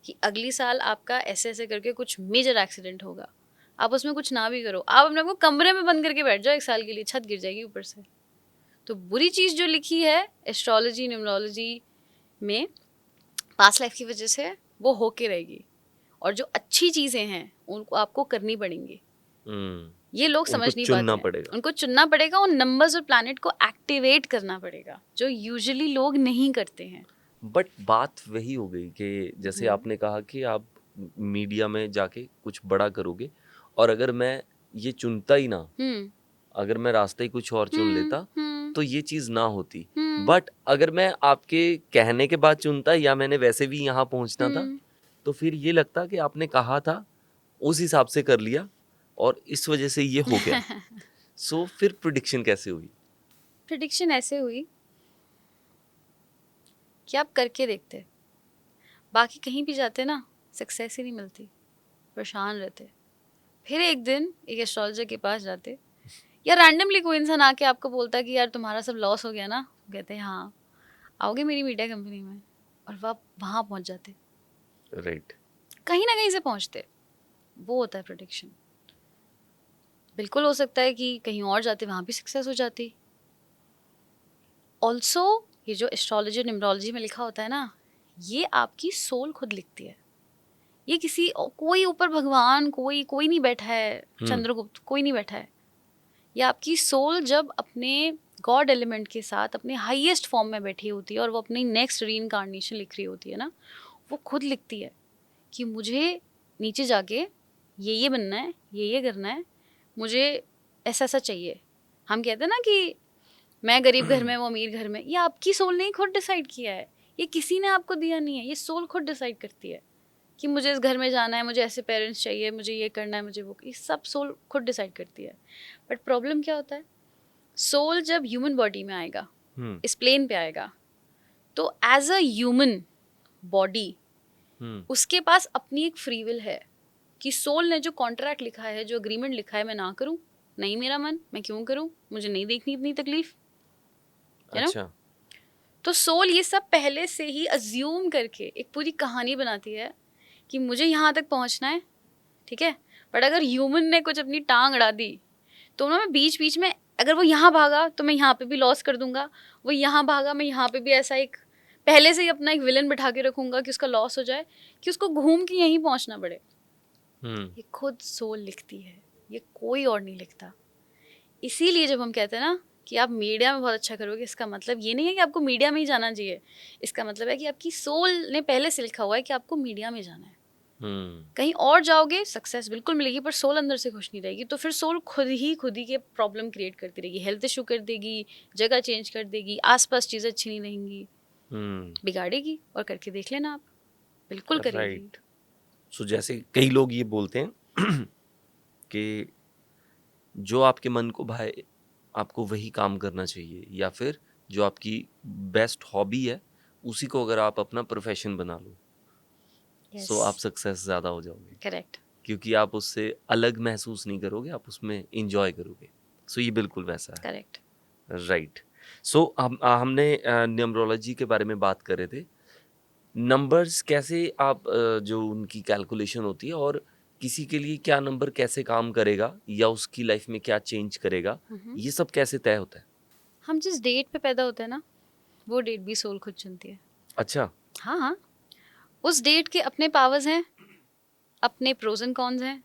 कि अगली साल आपका ऐसे ऐसे करके कुछ मेजर एक्सीडेंट होगा, आप उसमें कुछ ना भी करो, आप अपने को कमरे में बंद करके बैठ जाओ 1 साल के लिए, छत गिर जाएगी ऊपर से। तो बुरी चीज़ जो लिखी है एस्ट्रोलॉजी न्यूमरोलॉजी में पास्ट लाइफ की वजह से, वो होके रहेगी। और जो अच्छी चीज़ें हैं उनको आपको करनी पड़ेंगी। हम्म। ये लोग उनको समझ नहीं पाते चुनना हैं। पड़ेगा। उनको चुनना पड़ेगा, उन नंबर्स और प्लैनेट को एक्टिवेट करना पड़ेगा, जो यूजुअली लोग नहीं करते हैं। बट बात वही हो गई कि जैसे हम्म आपने कहा कि आप मीडिया में जाके कुछ बड़ा करोगे, और अगर मैं ये चुनता ही ना, हम्म अगर मैं रास्ता ही कुछ और चुन हम्म लेता, हम्म तो ये चीज़ ना होती। हम्म बट अगर मैं आपके कहने के बाद चुनता, या मैंने वैसे भी यहाँ पहुँचना था, हम्म तो फिर ये लगता कि आपने कहा था उस हिसाब से कर लिया, और इस वजह से ये हो गया। सो फिर प्रिडिक्शन कैसे हुई? प्रिडिक्शन ऐसे हुई कि आप करके देखते, बाकी कहीं भी जाते ना सक्सेस ही नहीं मिलती, परेशान रहते। फिर एक दिन एक एस्ट्रोलॉजर के पास जाते, या रैंडमली कोई इंसान आके आपको बोलता कि यार तुम्हारा सब लॉस हो गया ना, कहते हैं हाँ, आओगे मेरी मीडिया कंपनी में, और वह वहाँ पहुँच जाते, राइट। कहीं ना कहीं से पहुँचते। वो होता है प्रोडिक्शन। बिल्कुल हो सकता है कि कहीं और जाते वहाँ भी सक्सेस हो जाती। ऑल्सो ये जो एस्ट्रोलॉजी न्यूमरोलॉजी में लिखा होता है ना, ये आपकी सोल खुद लिखती है। ये किसी कोई ऊपर भगवान, कोई कोई नहीं बैठा है, चंद्रगुप्त कोई नहीं बैठा है। ये आपकी सोल जब अपने गॉड एलिमेंट के साथ अपने हाईएस्ट फॉर्म में बैठी होती है और वो अपनी नेक्स्ट रीइंकार्नेशन लिख रही होती है ना, वो खुद लिखती है कि मुझे नीचे जाके ये बनना है, ये करना है, मुझे ऐसा ऐसा चाहिए। हम कहते हैं ना कि मैं गरीब घर में, वो अमीर घर में, ये आपकी सोल ने ही खुद डिसाइड किया है। ये किसी ने आपको दिया नहीं है, ये सोल खुद डिसाइड करती है कि मुझे इस घर में जाना है, मुझे ऐसे पेरेंट्स चाहिए, मुझे ये करना है, मुझे वो, ये सब सोल खुद डिसाइड करती है। बट प्रॉब्लम क्या होता है, सोल जब ह्यूमन बॉडी में आएगा, हम्म। इस प्लेन पे आएगा, तो एज अ ह्यूमन बॉडी उसके पास अपनी एक फ्री विल है कि सोल ने जो कॉन्ट्रैक्ट लिखा है, जो अग्रीमेंट लिखा है, मैं ना करूं, नहीं मेरा मन, मैं क्यों करूं, मुझे नहीं देखनी इतनी तकलीफ, है ना। अच्छा। तो सोल ये सब पहले से ही अज्यूम करके एक पूरी कहानी बनाती है कि मुझे यहाँ तक पहुँचना है, ठीक है। बट अगर ह्यूमन ने कुछ अपनी टांग अड़ा दी, तो ना मैं बीच बीच में, अगर वो यहाँ भागा तो मैं यहाँ पे भी लॉस कर दूंगा, वो यहाँ भागा मैं यहाँ पे भी ऐसा एक पहले से ही अपना एक विलन बिठा के रखूंगा कि उसका लॉस हो जाए, कि उसको घूम के यहीं पहुँचना पड़े। ये खुद सोल लिखती है, ये कोई और नहीं लिखता। इसीलिए जब हम कहते हैं ना कि आप मीडिया में बहुत अच्छा करोगे, इसका मतलब ये नहीं है कि आपको मीडिया में ही जाना चाहिए। इसका मतलब है कि आपकी सोल ने पहले से लिखा हुआ है कि आपको मीडिया में जाना है। कहीं और जाओगे सक्सेस बिल्कुल मिलेगी, पर सोल अंदर से खुश नहीं रहेगी, तो फिर सोल खुद ही के प्रॉब्लम क्रिएट करती रहेगी, हेल्थ इशू कर देगी, जगह चेंज कर देगी, आसपास चीज़ें अच्छी नहीं रहेंगी, बिगाड़ेगी। और करके देख लेना आप, बिल्कुल करेगी। राइट। सो जैसे कई लोग ये बोलते हैं कि जो आपके मन को भाए आपको वही काम करना चाहिए, या फिर जो आपकी बेस्ट हॉबी है उसी को अगर आप अपना प्रोफेशन बना लो, सो आप सक्सेस ज़्यादा हो जाओगे, करेक्ट। क्योंकि आप उससे अलग महसूस नहीं करोगे, आप उसमें इंजॉय करोगे। सो ये बिल्कुल वैसा है। करेक्ट। राइट। सो हमने न्यूमरोलॉजी के बारे में बात कर रहे थे। नंबर्स कैसे आप जो उनकी कैलकुलेशन होती है, और किसी के लिए क्या नंबर कैसे काम करेगा या उसकी लाइफ में क्या चेंज करेगा, ये सब कैसे तय होता है? हम जिस डेट पे पैदा होते हैं ना, वो डेट भी सोल खुद चुनती है। अच्छा। हाँ हाँ, उस डेट के अपने पावर्स हैं, अपने प्रोज एंड कॉन्स हैं।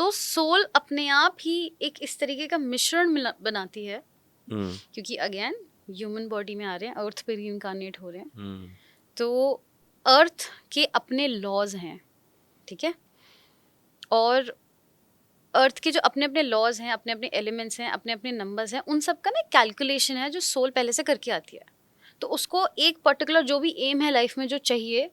तो सोल अपने आप ही एक इस तरीके का मिश्रण बनाती है, क्योंकि अगेन ह्यूमन बॉडी में आ रहे हैं, अर्थ पे रीइंकार्नेट हो रहे हैं, तो अर्थ के अपने लॉज हैं, ठीक है, और अर्थ के जो अपने अपने लॉज हैं, अपने अपने एलिमेंट्स हैं, अपने अपने नंबर्स हैं, उन सब का ना कैलकुलेशन है जो सोल पहले से करके आती है। तो उसको एक पर्टिकुलर जो भी एम है लाइफ में जो चाहिए,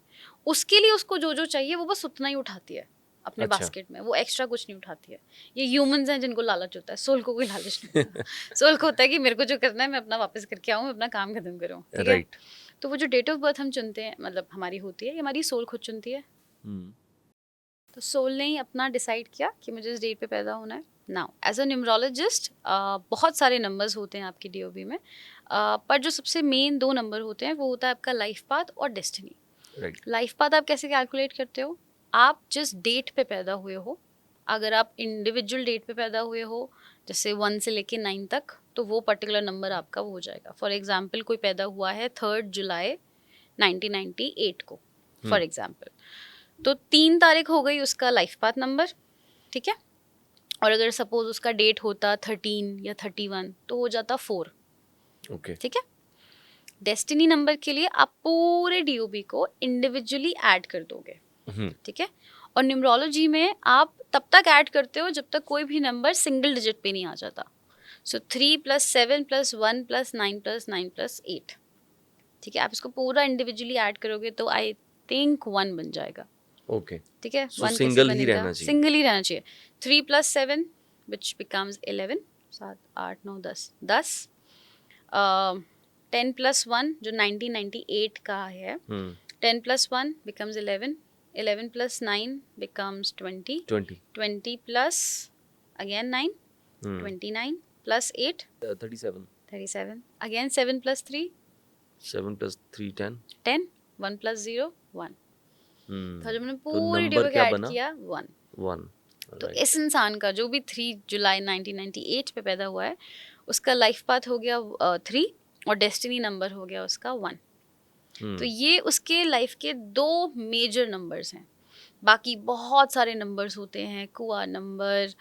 उसके लिए उसको जो जो चाहिए वो बस उतना ही उठाती है अपने अच्छा। बास्केट में, वो एक्स्ट्रा कुछ नहीं उठाती है। ये ह्यूमंस हैं जिनको लालच होता है, सोल को कोई लालच नहीं होता। सोल को होता है कि मेरे को जो करना है मैं अपना वापस करके आऊँ, मैं अपना काम खत्म करूँ, ठीक है। तो वो जो डेट ऑफ बर्थ हम चुनते हैं, मतलब हमारी होती है, ये हमारी सोल खुद चुनती है। तो सोल ने ही अपना डिसाइड किया कि मुझे इस डेट पे पैदा होना है। नाउ एज अ न्यूमरोलॉजिस्ट बहुत सारे नंबर्स होते हैं आपकी डीओबी में, पर जो सबसे मेन 2 नंबर होते हैं वो होता है आपका लाइफ पाथ और डेस्टिनी। लाइफ पाथ आप कैसे कैलकुलेट करते हो? आप जिस डेट पे पैदा हुए हो, अगर आप इंडिविजुअल डेट पे पैदा हुए हो, जैसे 1 से लेके 9 तक, तो वो पर्टिकुलर नंबर आपका वो हो जाएगा। फॉर एग्जाम्पल कोई पैदा हुआ है 3 जुलाई 1998 को, फॉर एग्जाम्पल, तो 3 तारीख हो गई उसका लाइफ पाथ नंबर, ठीक है। और अगर सपोज उसका डेट होता 13 या 31 तो हो जाता 4, ओके, ठीक है। डेस्टिनी नंबर के लिए आप पूरे डीओबी को इंडिविजुअली ऐड कर दोगे, ठीक है। और न्यूमरोलॉजी में आप तब तक ऐड करते हो जब तक कोई भी नंबर सिंगल डिजिट पे नहीं आ जाता। सो 3 + 7 + 1 + 9 + 9 + 8, ठीक है। आप इसको पूरा इंडिविजुअली ऐड करोगे तो आई थिंक 1 बन जाएगा, ओके, ठीक है। so 1 कैसे सिंगल ही बनेगा? रहना चाहिए। सिंगल ही रहना चाहिए। 3 + 7 विच बिकम्स 11, 7 8 9 10 10, 10 + 1 जो 1998 का है, 10 + 1 becomes 11, 11 + 9 becomes 20, 20 plus again 9, 29 plus 8, 37, 37, again 7 plus 3, 7 + 3 10, 10, 1 plus 0 1। तो जब मैंने तो पूरी नंबर डेटा क्या ऐड बना? किया 1। 1। तो इस इंसान का जो भी 3 जुलाई 1998 पे पैदा हुआ है, उसका लाइफ पाथ हो गया 3 और डेस्टिनी नंबर हो गया उसका 1। तो ये उसके लाइफ के 2 मेजर नंबर्स हैं। बाकी बहुत सारे नंबर्स होते हैं, कुआ नंबर,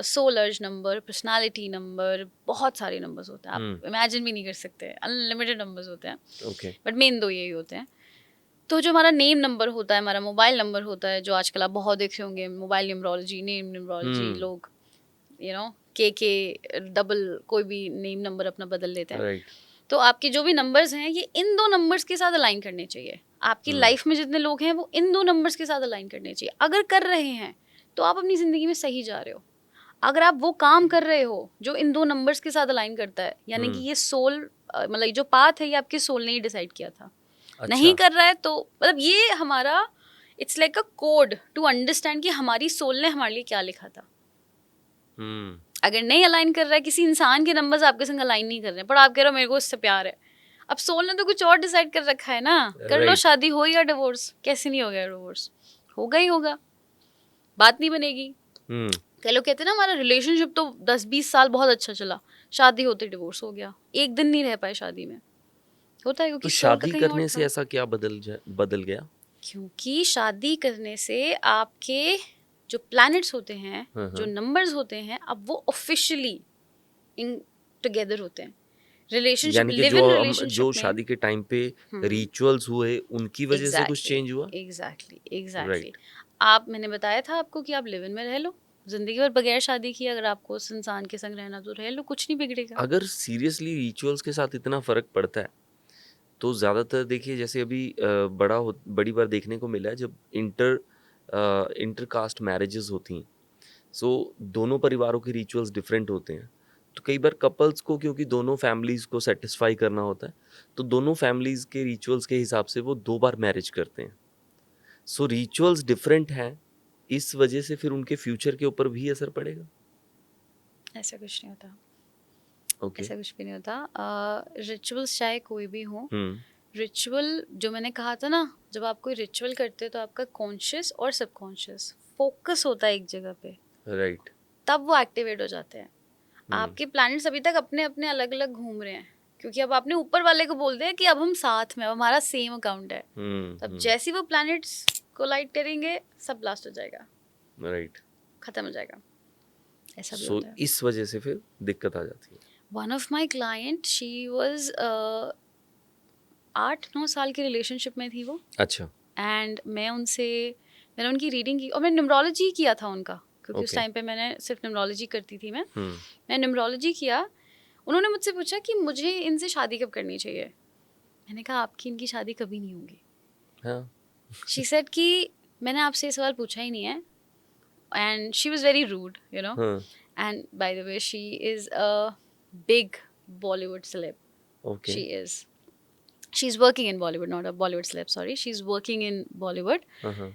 सोलर्ज नंबर, पर्सनालिटी नंबर, बहुत सारे नंबर्स होते हैं, आप इमेजिन भी नहीं कर सकते, अनलिमिटेड नंबर्स होते हैं। ओके, बट मेन 2 यही होते हैं। तो जो हमारा नेम नंबर होता है, हमारा मोबाइल नंबर होता है, जो आजकल आप बहुत देख रहे होंगे, मोबाइल न्यूमरोलॉजी, नेम न्यूमरोलॉजी, लोग के डबल कोई भी नेम नंबर अपना बदल लेते हैं। राइट। तो आपके जो भी नंबर्स हैं ये इन 2 नंबर्स के साथ अलाइन करने चाहिए। आपकी लाइफ में जितने लोग हैं वो इन 2 नंबर्स के साथ अलाइन करने चाहिए। अगर कर रहे हैं तो आप अपनी ज़िंदगी में सही जा रहे हो। अगर आप वो काम कर रहे हो जो इन 2 नंबर्स के साथ अलाइन करता है, यानी कि ये सोल, मतलब जो पाथ है ये आपके सोल ने ही डिसाइड किया था। अच्छा। नहीं कर रहा है तो मतलब ये हमारा it's like a code to understand कि हमारी सोल ने हमारे लिए क्या लिखा था। अगर नहीं अलाइन कर रहा है, किसी इंसान के नंबर्स आपके संग अलाइन नहीं कर रहे हैं, पर आप कह रहे हो मेरे को इससे प्यार है, अब सोल ने तो कुछ और डिसाइड कर रखा है ना। कर लो शादी, हो या डिवोर्स, कैसे नहीं हो गया डिवोर्स, होगा ही होगा, बात नहीं बनेगी। कई लोग कहते हैं ना हमारा रिलेशनशिप तो 10-20 साल बहुत अच्छा चला, शादी होते डिवोर्स हो गया, एक दिन नहीं रह पाए शादी में, होता है क्योंकि तो सोल का शादी कहीं और करने से था। ऐसा क्या बदल गया? क्योंकि शादी करने से आपके जो प्लैनेट्स होते हैं, जो नंबर्स होते हैं, अब वो ऑफिशियली इन टुगेदर होते हैं। रिलेशनशिप, यानी कि लिव जो इन जो रिलेशनशिप में शादी के टाइम पे रिचुअल्स हुए उनकी वजह से कुछ चेंज हुआ? एग्जैक्टली। राइट। आप, मैंने बताया था आपको कि आप लिव इन में रह लो जिंदगी भर बगैर शादी किए, अगर आपको उस इंसान के संग रहना तो रह लो, कुछ नहीं बिगड़ेगा। अगर सीरियसली रिचुअल्स के साथ इतना फर्क पड़ता है तो ज़्यादातर देखिए, जैसे अभी बड़ी बार देखने को मिला है जब इंटर कास्ट मैरिजेस होती हैं, सो दोनों परिवारों के रिचुअल्स डिफरेंट होते हैं, तो कई बार कपल्स को, क्योंकि दोनों फैमिलीज़ को सेटिस्फाई करना होता है, तो दोनों फैमिलीज़ के रिचुअल्स के हिसाब से वो 2 बार मैरिज करते हैं। सो रिचुअल्स डिफरेंट हैं, इस वजह से फिर उनके फ्यूचर के ऊपर भी असर पड़ेगा? ऐसा कुछ नहीं होता, ओके। ऐसा कुछ भी नहीं होता। रिचुअल्स चाहे कोई भी हो, रिचुअल जो मैंने कहा था ना, जब आप कोई रिचुअल करते हो तो आपका कॉन्शियस और सबकॉन्शियस फोकस होता है एक जगह पे, राइट। तब वो एक्टिवेट हो जाते हैं। आपके प्लैनेट्स अभी तक अपने अपने अलग अलग घूम रहे हैं, क्योंकि अब आपने ऊपर वाले को बोल दिया कि अब हम साथ में, अब हमारा सेम अकाउंट है। तब जैसे ही वो प्लैनेट्स कोलाइड करेंगे सब ब्लास्ट हो जाएगा। राइट। ख़त्म हो जाएगा, ऐसा भी सो होता है। इस वजह से फिर दिक्कत आ जाती है। One of my client, she was 8-9 साल के रिलेशनशिप में थी वो, अच्छा, एंड मैंने उनकी रीडिंग की और मैंने न्यूमरोलॉजी किया था उनका, क्योंकि उस ओके। टाइम पे मैंने सिर्फ न्यूमरोलॉजी करती थी मैं। हुँ, मैंने न्यूमरोलॉजी किया। उन्होंने मुझसे पूछा कि मुझे इनसे शादी कब करनी चाहिए। मैंने कहा आपकी इनकी शादी कभी नहीं होगी। हाँ, शी सेड कि मैंने आपसे ये सवाल पूछा ही नहीं है, and she was very rude, you know. हाँ, and by the way she is a big Bollywood celeb. Okay, she is she is working in Bollywood, not a Bollywood celeb, sorry, she is working in Bollywood. हाँ, हाँ,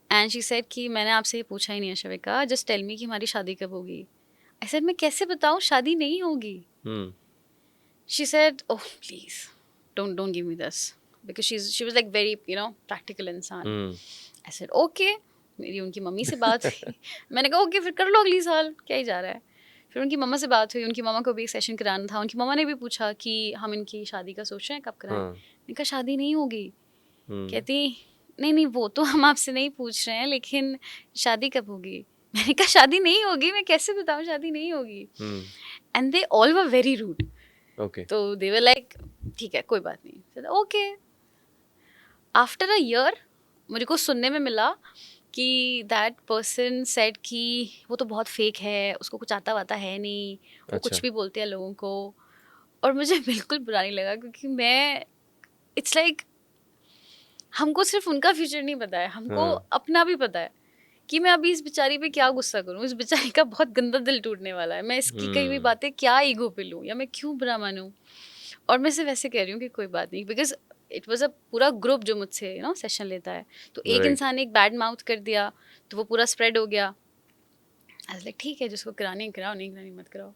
and she said कि मैंने आपसे ये पूछा ही नहीं है शविका, जस्ट टेल मी कि हमारी शादी कब होगी। आई सेड मैं कैसे बताऊँ, शादी नहीं होगी। हुँ, She said, "Oh, please, don't give me this," because she was like very, practical इंसान. हुँ, I said, "Okay." मेरी उनकी मम्मी से बात हुई। मैंने कहा ओके फिर कर लो अगली साल, क्या ही जा रहा है। फिर उनकी मम्मा से बात हुई, उनकी मम्मा को भी एक सेशन कराना था। उनकी मम्मा ने भी पूछा कि हम इनकी शादी का सोच रहे हैं, कब कराएं। हाँ, मैंने कहा शादी नहीं होगी। हुँ, कहती नहीं नहीं, वो तो हम आपसे नहीं पूछ रहे हैं, लेकिन शादी कब होगी। मैंने कहा शादी नहीं होगी, मैं कैसे बताऊँ शादी नहीं होगी। Hmm, and they all were very rude. Okay, तो दे वर लाइक ठीक है कोई बात नहीं, ओके। आफ्टर अ ईयर मुझे को सुनने में मिला कि दैट पर्सन सेड कि वो तो बहुत फेक है, उसको कुछ आता वाता है नहीं, वो अच्छा, कुछ भी बोलते हैं लोगों को। और मुझे बिल्कुल बुरा नहीं लगा, क्योंकि मैं इट्स लाइक हमको सिर्फ उनका फ्यूचर नहीं पता है, हमको हाँ, अपना भी पता है कि मैं अभी इस बेचारी पे क्या गुस्सा करूँ। इस बेचारी का बहुत गंदा दिल टूटने वाला है, मैं इसकी कही हुई हुँ, बातें क्या ईगो पे लूँ या मैं क्यों बुरा मानूँ। और मैं सिर्फ ऐसे कह रही हूँ कि कोई बात नहीं, बिकॉज इट वॉज अ पूरा ग्रुप जो मुझसे सेशन लेता है। तो एक राइट, इंसान ने एक बैड माउथ कर दिया तो वो पूरा स्प्रेड हो गया। आई वाज लाइक ठीक है, जिसको करानी है कराओ, नहीं करानी मत कराओ।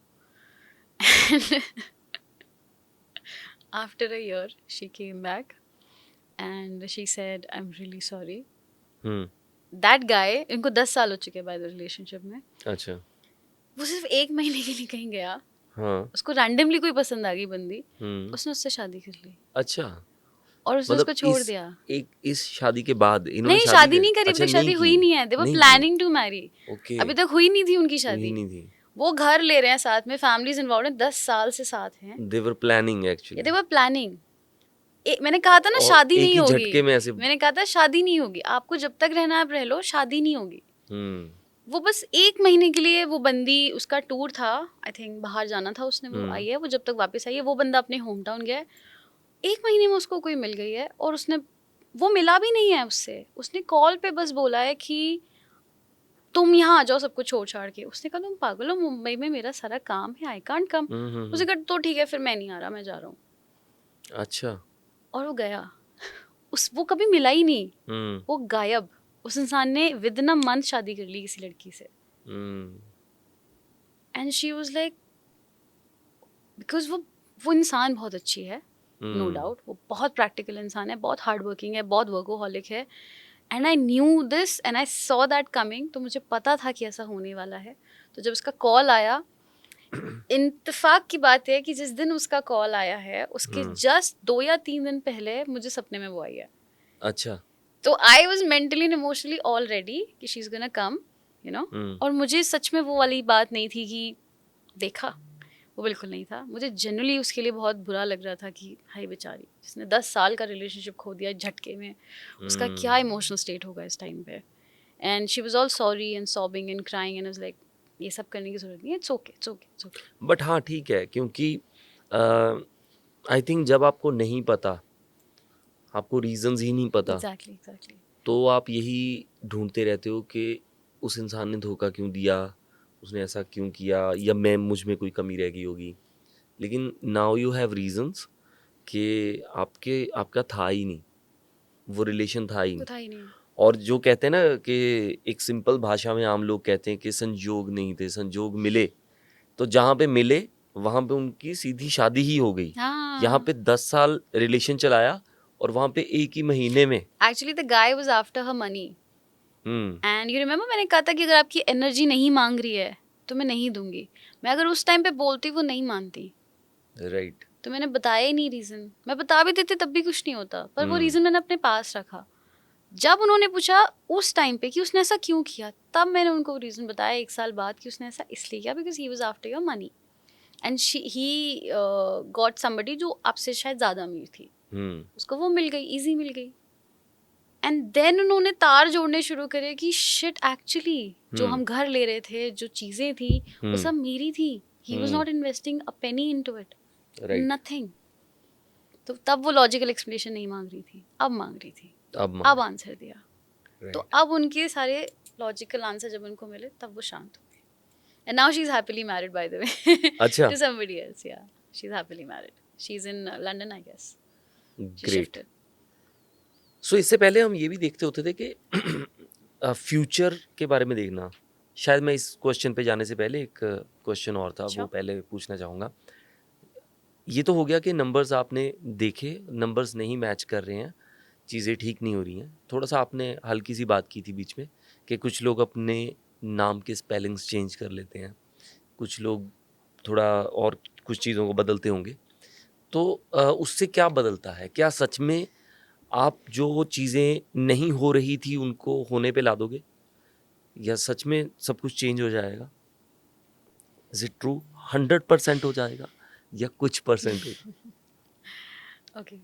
After a year she came back and she said I am really sorry. Hmm, that guy, इनको 10 साल हो चुके हैं बाय द रिलेशनशिप में, अच्छा, वो सिर्फ 1 महीने के लिए कहीं गया, हाँ, उसको रैंडमली कोई पसंद आ गई बंदी, हुँ, उसने उससे शादी कर ली अच्छा, और उसने मतलब उसको छोड़ इस दिया। एक इस शादी के बाद इन्होंने नहीं शादी शादी नहीं करी, अच्छा अभी नहीं शादी की, हुई नहीं है, दे वर नहीं की, प्लानिंग टू मैरी। ओके, अभी तक हुई नहीं थी उनकी हुई शादी। नहीं थी, वो घर ले रहे हैं साथ में, फैमिलीज इन्वॉल्व हैं, 10 साल से साथ हैं। दे वर प्लानिंग ये एक्चुअली दे वर प्लानिंग। मैंने कहा था ना और शादी एक नहीं ही होगी। झटके में ऐसे मैंने कहा था शादी नहीं होगी, आपको जब तक रहना है आप रह लो, शादी नहीं होगी। हुँ, वो बस 1 महीने के लिए, वो बंदी, उसका टूर था, आई थिंक बाहर जाना था उसने, वो हुँ, आई है, वो जब तक वापस आई है वो बंदा अपने होम टाउन गया है। 1 महीने में उसको कोई मिल गई है और उसने, वो मिला भी नहीं है उससे, उसने कॉल पे बस बोला है कि तुम यहाँ आ जाओ सब कुछ छोड़ छाड़ के। उसने कहा तुम पागल हो, मुंबई में मेरा सारा काम है, आई कांट कम। हुँ, हुँ, उसने हुँ, कहा तो ठीक है फिर मैं नहीं आ रहा, मैं जा रहा हूँ। अच्छा, और वो गया। वो कभी मिला ही नहीं, हुँ, वो गायब। उस इंसान ने विद इन अ मंथ शादी कर ली किसी लड़की से। Hmm, and she was like, because वो इंसान बहुत अच्छी है, नो हुँ, डाउट, वो बहुत प्रैक्टिकल इंसान है, बहुत हार्ड वर्किंग है, बहुत वर्कोहॉलिक है। And I knew this and I saw that coming. तो मुझे पता था कि ऐसा होने वाला है। तो जब उसका कॉल आया, इत्तेफाक की बात है कि जिस दिन उसका कॉल आया है उसके हुँ, जस्ट 2 या 3 दिन पहले मुझे सपने में वो आई है। अच्छा, तो I was mentally and emotionally all ready कि शी इज गोना कम, हुँ, और मुझे सच में वो वाली बात नहीं थी कि देखा, वो बिल्कुल नहीं था। मुझे जनरली उसके लिए बहुत बुरा लग रहा था कि हाय बेचारी, जिसने 10 साल का रिलेशनशिप खो दिया झटके में, उसका क्या हुँ, इमोशनल स्टेट होगा इस टाइम पे। And she was all sorry and sobbing and crying and I was like ये सब करने की जरूरत नहीं है, it's okay it's okay it's okay. But हाँ, ठीक है क्योंकि आई थिंक जब आपको नहीं पता, आपको रीज़न्स ही नहीं पता, एग्जैक्टली एग्जैक्टली। तो आप यही ढूँढते रहते हो कि उस इंसान ने धोखा क्यों दिया, उसने ऐसा क्यों किया या मैं मुझ में कोई कमी रह गई होगी। लेकिन नाउ यू हैव रीज़न्स कि आपका था ही नहीं, वो रिलेशन था ही वो नहीं। था ही नहीं। और जो कहते हैं ना कि एक सिंपल भाषा में आम लोग कहते हैं कि संजोग नहीं थे, संजोग मिले। तो जहाँ पे मिले, वहाँ पे उनकी सीधी शादी ही हो गई। यहाँ हाँ, पे 10 साल रिलेशन चलाया और वहाँ पे 1 ही महीने में actually the guy was after her money. Hmm, and you remember मैंने कहा था कि अगर आपकी एनर्जी नहीं मांग रही है तो मैं नहीं दूंगी। मैं अगर उस टाइम पे बोलती वो नहीं मानती, राइट। तो मैंने बताया ही नहीं रीज़न। मैं बता भी देती तब भी कुछ नहीं होता, पर वो हुँ, रीज़न मैंने अपने पास रखा। जब उन्होंने पूछा उस टाइम पे कि उसने ऐसा क्यों किया, तब मैंने उनको रीज़न बताया 1 साल बाद कि उसने ऐसा इसलिए किया because he was after your money and he got somebody जो आपसे शायद ज़्यादा अमीर थी, उसको वो मिल गई, ईज़ी मिल गई। एंड देन उन्होंने तार जोड़ने शुरू करे कि शिट एक्चुअली जो हम घर ले रहे थे, जो चीज़ें थी, वो सब मेरी थी। He was not investing a Penney into it, nothing. तो तब वो लॉजिकल एक्सप्लेनेशन नहीं मांग रही थी, अब मांग रही थी, अब आंसर दिया। तो अब उनके सारे लॉजिकल आंसर जब उनको मिले तब वो शांत हो गई। And now she is happily married by the way अच्छा, to somebody else. Yeah she is happily married, she is in London I guess, she great. Shifted. So इससे पहले हम ये भी देखते होते थे कि फ्यूचर के बारे में देखना, शायद मैं इस क्वेश्चन पे जाने से पहले एक क्वेश्चन और था, वो अच्छा। पहले पूछना चाहूँगा। ये तो हो गया कि नंबर्स आपने देखे, नंबर्स नहीं मैच कर रहे हैं, चीज़ें ठीक नहीं हो रही हैं। थोड़ा-सा आपने हल्की सी बात की थी बीच में कि कुछ लोग अपने नाम के स्पेलिंग्स चेंज कर लेते हैं, कुछ लोग थोड़ा और कुछ चीज़ों को बदलते होंगे। तो उससे क्या बदलता है? क्या सच में आप जो चीज़ें नहीं हो रही थी उनको होने पे ला दोगे? या सच में सब कुछ चेंज हो जाएगा? इज़ इट ट्रू 100% हो जाएगा या कुछ परसेंट होगा? ओके,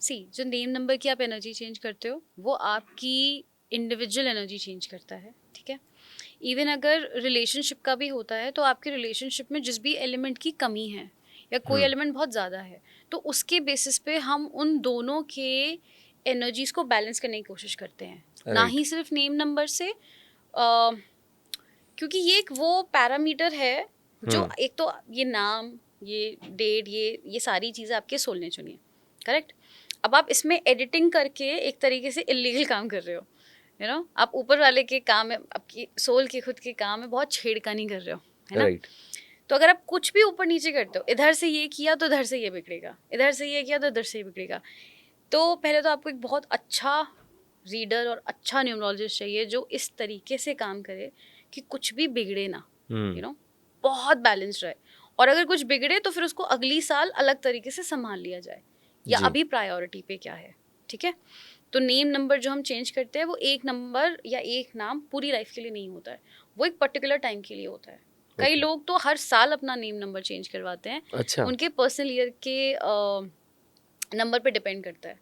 सी जो नेम नंबर की आप एनर्जी चेंज करते हो वो आपकी इंडिविजुअल एनर्जी चेंज करता है, ठीक है। इवन अगर रिलेशनशिप का भी होता है तो आपके रिलेशनशिप में जिस भी एलिमेंट की कमी है या कोई हुँ, एलिमेंट बहुत ज़्यादा है, तो उसके बेसिस पे हम उन दोनों के एनर्जीज को बैलेंस करने की कोशिश करते हैं, ना राइट। ही सिर्फ नेम नंबर से। क्योंकि ये एक वो पैरामीटर है जो हुँ, एक तो ये नाम, ये डेट, ये सारी चीज़ें आपके सोलने चुनिए, करेक्ट। अब आप इसमें एडिटिंग करके एक तरीके से इलीगल काम कर रहे हो, यू नो। आप ऊपर वाले के काम में, आपकी सोल के खुद के काम में बहुत छेड़खानी कर रहे हो, है ना। राइट। तो अगर आप कुछ भी ऊपर नीचे करते हो, इधर से ये किया तो इधर से ये बिगड़ेगा, इधर से ये किया तो इधर से ये बिगड़ेगा। तो पहले तो आपको एक बहुत अच्छा रीडर और अच्छा न्यूमरोलॉजिस्ट चाहिए जो इस तरीके से काम करे कि कुछ भी बिगड़े ना, हुँ, यू नो, बहुत बैलेंस्ड रहे। और अगर कुछ बिगड़े तो फिर उसको अगली साल अलग तरीके से संभाल लिया जाए, या जी, अभी प्रायोरिटी पे क्या है, ठीक है। तो नेम नंबर जो हम चेंज करते हैं वो एक नंबर या एक नाम पूरी लाइफ के लिए नहीं होता है, वो एक पर्टिकुलर टाइम के लिए होता है। कई ओके। लोग तो हर साल अपना नेम नंबर चेंज करवाते हैं, अच्छा, उनके पर्सनल ईयर के नंबर पे डिपेंड करता है।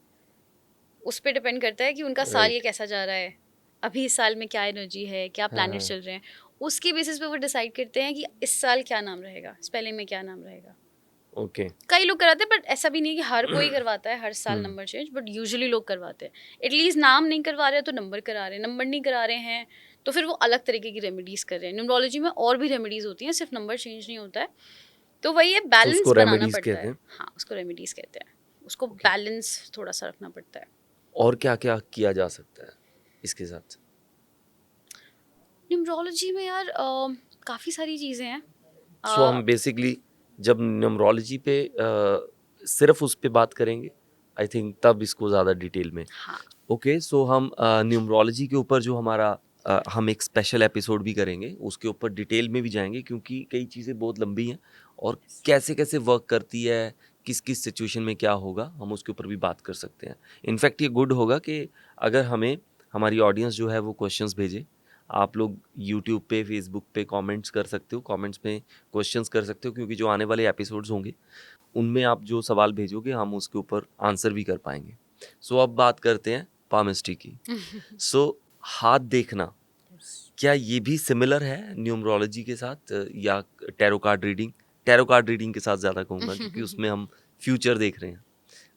उस पे डिपेंड करता है कि उनका साल ये राइट। कैसा जा रहा है, अभी इस साल में क्या एनर्जी है, क्या हाँ, प्लैनेट्स हाँ, चल रहे हैं। उसके बेसिस पे वो डिसाइड करते हैं कि इस साल क्या नाम रहेगा, स्पेलिंग में क्या नाम रहेगा। ओके। कई लोग कराते हैं बट ऐसा भी नहीं है कि हर कोई करवाता है हर साल हुँ, नंबर चेंज, बट यूजुअली लोग करवाते हैं। एटलीस्ट नाम नहीं करवा रहे हैं तो नंबर करा रहे हैं, नंबर नहीं करा रहे हैं तो फिर वो अलग तरीके की रेमेडीज कर रहे हैं। न्यूमरोलॉजी में और भी रेमेडीज होती हैं, सिर्फ नंबर चेंज नहीं होता है। तो वही है, तो बैलेंस उसको बनाना रेमेडीज़ पड़ता कहते है। हैं। हाँ, उसको रेमेडीज कहते हैं, उसको ओके। बैलेंस थोड़ा सा रखना पड़ता है। और क्या-क्या किया जा सकता है इसके साथ? न्यूमरोलॉजी में यार काफ़ी सारी चीज़ें हैं। सो हम बेसिकली जब न्यूमरोलॉजी पे सिर्फ़ उस पे बात करेंगे, आई थिंक तब इसको ज़्यादा डिटेल में। हाँ, ओके, सो हम न्यूमरोलॉजी के ऊपर जो हमारा हम एक स्पेशल एपिसोड भी करेंगे, उसके ऊपर डिटेल में भी जाएँगे क्योंकि कई चीज़ें बहुत लंबी हैं और कैसे-कैसे वर्क करती है, किस-किस सिचुएशन में क्या होगा, हम उसके ऊपर भी बात कर सकते हैं। इनफैक्ट ये गुड होगा कि अगर हमें हमारी ऑडियंस जो है वो क्वेश्चंस भेजे, आप लोग यूट्यूब पे, फेसबुक पे कमेंट्स कर सकते हो, कमेंट्स में क्वेश्चंस कर सकते हो क्योंकि जो आने वाले एपिसोड्स होंगे, उनमें आप जो सवाल भेजोगे हम उसके ऊपर आंसर भी कर पाएँगे। सो अब बात करते हैं पामिस्ट्री की। सो हाथ देखना, क्या ये भी सिमिलर है न्यूमरोलॉजी के साथ या tarot card reading? Tarot card reading के साथ ज़्यादा कहूँगा क्योंकि उसमें हम फ्यूचर देख रहे हैं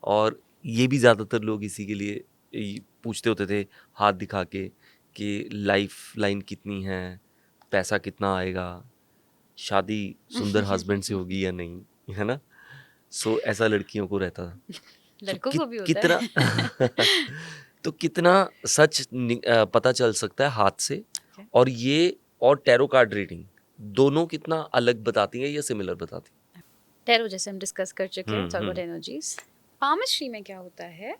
और ये भी ज़्यादातर लोग इसी के लिए पूछते होते थे हाथ दिखा के कि लाइफ लाइन कितनी है, पैसा कितना आएगा, शादी सुंदर हस्बैंड से होगी या नहीं, है ना? सो ऐसा लड़कियों को रहता था। सो लड़कों को भी होता कितना है। तो कितना सच पता चल सकता है हाथ से Okay. और ये और टैरो कार्ड रीडिंग दोनों कितना अलग बताती है या सिमिलर बताती टैरो जैसे हम डिस्कस कर चुके है? हैं, talk about hmm. Energies. Palmistry में क्या होता है,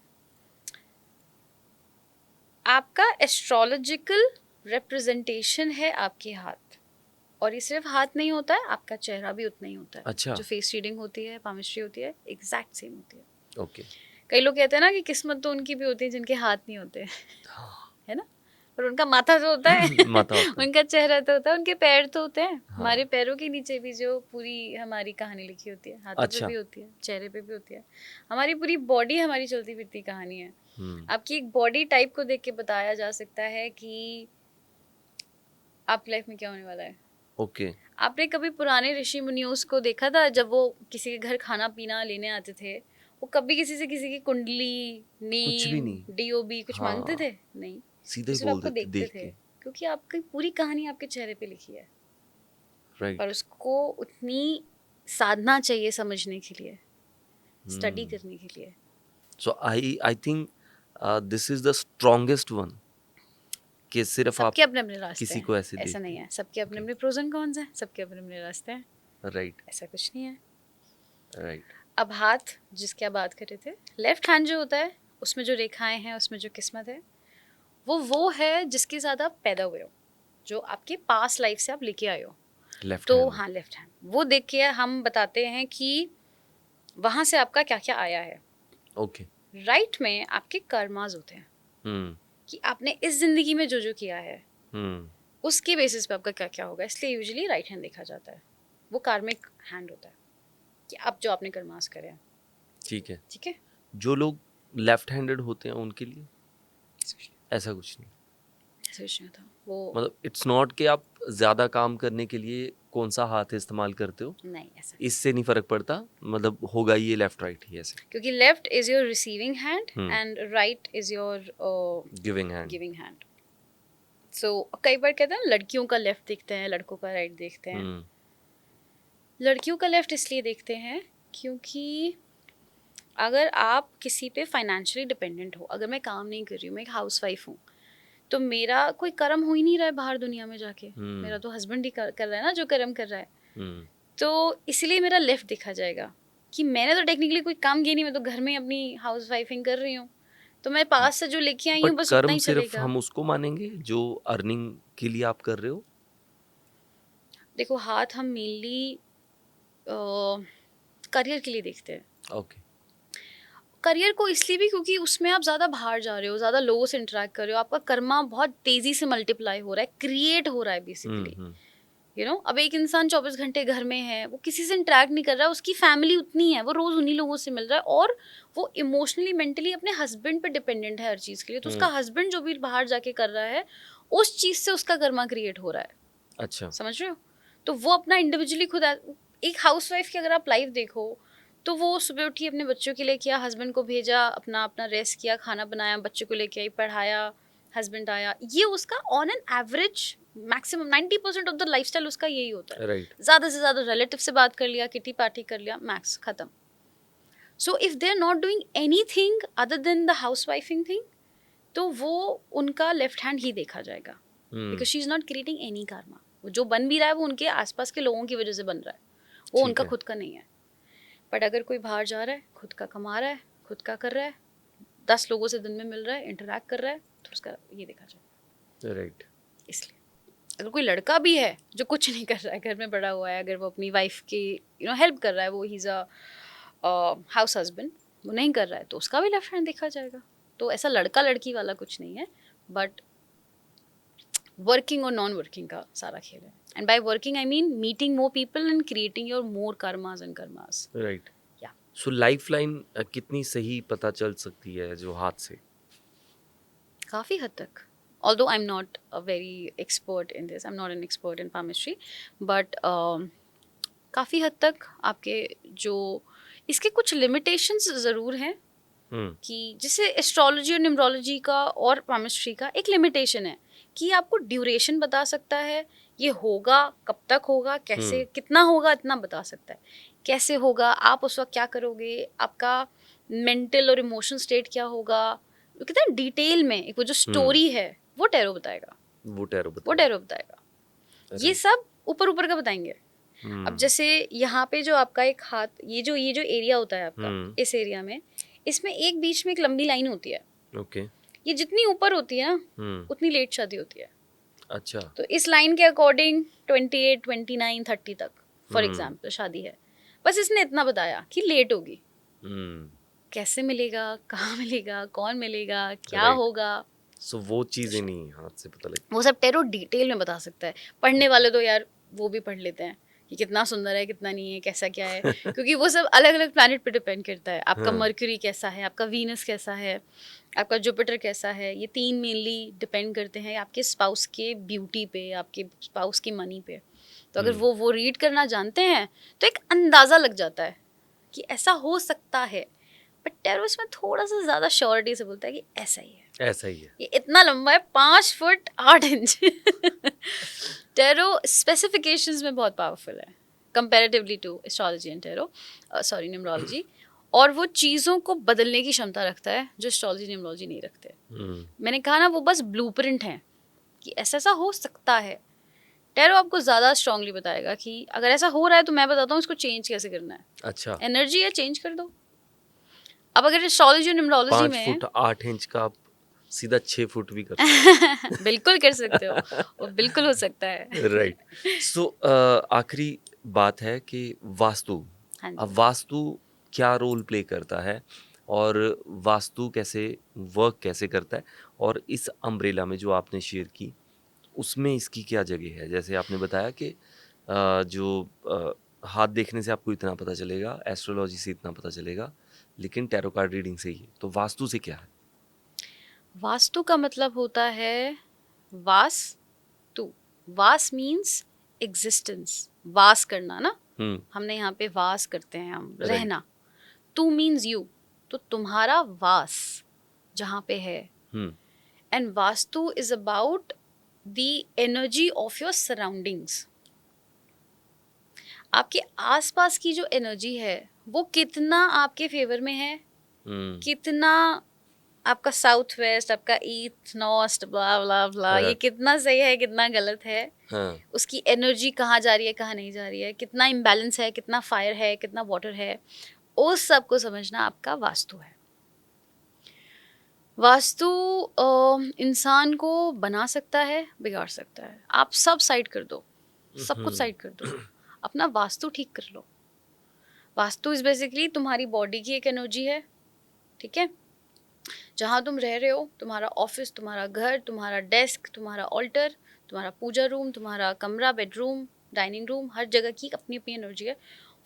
आपका एस्ट्रोलॉजिकल रिप्रेजेंटेशन है आपके हाथ। और ये सिर्फ हाथ नहीं होता है, आपका चेहरा भी उतना ही होता है। अच्छा। जो फेस रीडिंग होती है, पामिस्ट्री होती है, एग्जैक्ट सेम होती है। ओके। कई लोग कहते हैं ना कि किस्मत तो उनकी भी होती है जिनके हाथ नहीं होते, है ना, पर उनका माथा तो होता है माता होता है। उनका चेहरा तो होता है, उनके पैर तो होते हैं। हाँ। हमारे पैरों के नीचे भी जो पूरी हमारी कहानी लिखी होती है, हाथों पे अच्छा। भी होती है, चेहरे पे भी होती है। हमारी पूरी बॉडी हमारी चलती फिरती कहानी है। आपकी एक बॉडी टाइप को देख के बताया जा सकता है कि आपकी लाइफ में क्या होने वाला है। ओके। आपने कभी पुराने ऋषि मुनियों को देखा था जब वो किसी के घर खाना पीना लेने आते थे, वो कभी किसी से किसी की कुंडली, कुछ भी नीम, नहीं। डीओबी कुछ मांगते हाँ, थे? नहीं, सीधे वो ही सिर्फ बोल आपको देते देखते देख थे, के। क्योंकि आपकी पूरी कहानी आपके चेहरे पे लिखी है। राइट। पर उसको उतनी साधना चाहिए समझने के लिए, स्टडी करने के लिए। So I think this is the strongest one, कि सिर्फ आप सबके अपने अपने रास्ते किसी हैं, को ऐसे ऐसा नहीं देखते है। सबके अपने ओके। अपने प्रोज एंड कॉन्स हैं, सबके अपने अपने रास्ते हैं, राइट। ऐसा कुछ नहीं है। राइट। अब हाथ जिसकी आप बात कर रहे थे, लेफ्ट हैंड जो होता है उसमें जो रेखाएं हैं, उसमें जो किस्मत है, वो है जिसके साथ आप पैदा हुए हो, जो आपके पास लाइफ से आप लेके आए हो। लेफ्ट तो हैंड में। हाँ, लेफ्ट हैंड वो देख के हम बताते हैं कि वहाँ से आपका क्या क्या आया है। ओके। राइट में आपके कर्मास होते हैं, हम्म। कि आपने इस जिंदगी में जो जो किया है हम्म। उसके बेसिस पे आपका क्या क्या होगा। इसलिए यूजुअली राइट हैंड देखा जाता है, वो कार्मिक हैंड होता है, कि आप जो आपने कर्मास करे हैं। ठीक है। ठीक है, जो लोग लेफ्ट हैंडेड होते हैं उनके लिए ऐसा कुछ नहीं, ऐसा कुछ नहीं था वो। मतलब इट्स नॉट कि आप ज्यादा काम करने के लिए कौन सा हाथ इस्तेमाल करते हो, नहीं, ऐसा इससे नहीं फर्क पड़ता, मतलब होगा ये लेफ्ट राइट ही ऐसे। क्योंकि left is your receiving hand hmm. And right is your giving hand. Giving hand. So कई बार कहते हैं ना, लड़कियों का लेफ्ट देखते हैं, लड़कों का राइट देखते हैं। हम्म। लड़कियों का लेफ्ट इसलिए देखते हैं क्योंकि अगर आप किसी पे फाइनेंशियली डिपेंडेंट हो, अगर मैं काम नहीं कर रही हूँ, मैं एक हाउस वाइफ हूँ, तो मेरा कोई कर्म हो ही नहीं रहा है बाहर दुनिया में जाके। मेरा तो हस्बैंड ही कर रहा है ना जो कर्म कर रहा है। तो इसलिए मेरा लेफ्ट देखा जाएगा कि मैंने तो टेक्निकली कोई काम किया नहीं, मैं तो घर में अपनी हाउस वाइफिंग कर रही हूँ, तो मैं पास से जो लेके आई हूँ बट बस उतना कर्म ही सिर्फ चलेगा। हम उसको मानेंगे जो अर्निंग के लिए आप कर रहे हो। देखो, हाथ हम मेनली करियर के लिए देखते हैं। ओके। करियर को इसलिए भी क्योंकि उसमें आप ज़्यादा बाहर जा रहे हो, ज़्यादा लोगों से इंटरेक्ट कर रहे हो, आपका कर्मा बहुत तेज़ी से मल्टीप्लाई हो रहा है, क्रिएट हो रहा है बेसिकली। यू नो, अब एक इंसान 24 घंटे घर में है, वो किसी से इंटरेक्ट नहीं कर रहा है, उसकी फैमिली उतनी है, वो रोज़ उन्हीं लोगों से मिल रहा है, और वो इमोशनली मेंटली अपने हस्बैंड पे डिपेंडेंट है हर चीज़ के लिए। तो उसका हस्बैंड जो भी बाहर जाके कर रहा है, उस चीज़ से उसका कर्मा क्रिएट हो रहा है। अच्छा। समझ रहे हो? तो वो अपना इंडिविजुअली खुद एक हाउस वाइफ की अगर आप लाइफ देखो, तो वो सुबह उठी, अपने बच्चों के लिए किया, हस्बैंड को भेजा, अपना अपना रेस्ट किया, खाना बनाया, बच्चों को लेके आई, पढ़ाया, हस्बैंड आया। ये उसका on an average maximum 90% of the lifestyle उसका यही होता है। राइट। ज़्यादा से ज़्यादा रिलेटिव से बात कर लिया, किटी पार्टी कर लिया, मैक्स खत्म। So if they are not doing any thing other than the house wifing thing, तो वो उनका लेफ्ट हैंड ही देखा जाएगा, because she is not creating any karma। वो जो बन भी रहा है वो उनके आसपास के लोगों की वजह से बन रहा है, वो ठीक उनका है। खुद का नहीं है। बट अगर कोई बाहर जा रहा है, खुद का कमा रहा है, खुद का कर रहा है, 10 लोगों से दिन में मिल रहा है, इंटरेक्ट कर रहा है, तो उसका ये देखा जाए। राइट। इसलिए अगर कोई लड़का भी है जो कुछ नहीं कर रहा है, घर में पड़ा हुआ है, अगर वो अपनी वाइफ की हेल्प कर रहा है, वो he is a house husband, वो नहीं कर रहा है, तो उसका भी लेफ्ट हैंड देखा जाएगा। तो ऐसा लड़का लड़की वाला कुछ नहीं है, बट वर्किंग और नॉन वर्किंग का सारा खेल है। And by working I mean meeting more people and creating your more karmas and karmas. Right. या सो लाइफ लाइन कितनी सही पता चल सकती है जो हाथ से? काफ़ी हद तक, although I'm not a very expert in this, I'm not an expert in palmistry, but काफ़ी हद तक आपके जो इसके कुछ limitations ज़रूर हैं, कि जैसे एस्ट्रोलॉजी और न्यूमरोलॉजी का और palmistry का एक लिमिटेशन है कि आपको ड्यूरेशन बता सकता है, ये होगा कब तक होगा, कैसे कितना होगा इतना बता सकता है, कैसे होगा, आप उस वक्त क्या करोगे, आपका मेंटल और इमोशनल स्टेट क्या होगा, वो कहते हैं डिटेल में एक वो जो स्टोरी है वो टैरो बताएगा, वो टैरो बताएगा। ये सब ऊपर ऊपर का बताएंगे। अब जैसे यहाँ पे जो आपका एक हाथ, ये जो एरिया होता है आपका, इस एरिया में, इसमें एक बीच में एक लंबी लाइन होती है। ओके। ये जितनी ऊपर होती है ना, उतनी लेट शादी होती है। अच्छा। तो इस लाइन के अकॉर्डिंग 28, 29, 30 तक फॉर एग्जाम्पल शादी है, बस इसने इतना बताया कि लेट होगी। कैसे मिलेगा, कहाँ मिलेगा, कौन मिलेगा, क्या राइट। होगा, सो वो चीजें नहीं हाथ से पता लगती। वो सब टेरो डिटेल में बता सकता है। पढ़ने वाले तो यार वो भी पढ़ लेते हैं कि कितना सुंदर है, कितना नहीं है, कैसा क्या है, क्योंकि वो सब अलग अलग प्लैनेट पे डिपेंड करता है। आपका हाँ। मर्क्यूरी कैसा है, आपका वीनस कैसा है, आपका जुपिटर कैसा है, ये 3 मेनली डिपेंड करते हैं आपके स्पाउस के ब्यूटी पे, आपके स्पाउस की मनी पे। तो अगर वो रीड करना जानते हैं तो एक अंदाज़ा लग जाता है कि ऐसा हो सकता है। बट टेरो इसमें थोड़ा सा ज़्यादा श्योरिटी से बोलता है कि ऐसा ही है, ऐसा ही है। ये इतना लंबा है, 5 फुट 8 इंच। टेरो स्पेसिफिकेशंस में बहुत पावरफुल है comparatively to astrology and tarot, sorry numerology. और वो चीज़ों को बदलने की क्षमता रखता है जो एस्ट्रोलॉजी न्यूमरोलॉजी नहीं रखते। मैंने कहा ना, वो बस ब्लूप्रिंट है कि ऐसा ऐसा हो सकता है। टेरो आपको ज़्यादा स्ट्रांगली बताएगा कि अगर ऐसा हो रहा है तो मैं बताता हूँ इसको चेंज कैसे करना है। अच्छा। एनर्जी है, चेंज कर दो। अब अगर एस्ट्रोलॉजी और न्यूमरोलॉजी 5 में फुट 8 इंच का आप सीधा 6 फुट भी कर सकते बिल्कुल कर सकते हो, वो बिल्कुल हो सकता है। हैं। राइट। सो आखिरी बात है कि वास्तु। हाँ अब जी। वास्तु क्या रोल प्ले करता है और वास्तु कैसे वर्क कैसे करता है, और इस अम्ब्रेला में जो आपने शेयर की उसमें इसकी क्या जगह है? जैसे आपने बताया कि जो हाथ देखने से आपको इतना पता चलेगा, एस्ट्रोलॉजी से इतना पता चलेगा, लेकिन टैरो कार्ड रीडिंग से ही है। तो वास्तु से क्या है? वास्तु का मतलब होता है वास्तु। वास मीन्स एग्जिस्टेंस, वास करना ना, हुँ, हमने यहाँ पे वास करते हैं, हम राइट। रहना। टू मीन्स यू, तो तुम्हारा वास जहाँ पे है। Hmm, and vastu is about the energy of your surroundings. आपके आसपास की जो एनर्जी है वो कितना आपके फेवर में है, हुँ, कितना आपका साउथ वेस्ट, आपका ईस्ट नॉर्थ, ब्ला ब्ला ब्ला, ये हाँ, कितना सही है, कितना गलत है, हाँ, उसकी एनर्जी कहाँ जा रही है, कहाँ नहीं जा रही है, कितना इम्बैलेंस है, कितना फायर है, कितना वाटर है, उस सब को समझना आपका वास्तु है। वास्तु इंसान को बना सकता है, बिगाड़ सकता है। आप सब साइड कर दो, सब कुछ हुँ, साइड कर दो, अपना वास्तु ठीक कर लो। वास्तु इज बेसिकली तुम्हारी बॉडी की एक एनर्जी है, ठीक है। जहाँ तुम रह रहे हो, तुम्हारा ऑफिस, तुम्हारा घर, तुम्हारा डेस्क, तुम्हारा ऑल्टर, तुम्हारा पूजा रूम, तुम्हारा कमरा, बेडरूम, डाइनिंग रूम, हर जगह की अपनी अपनी एनर्जी है।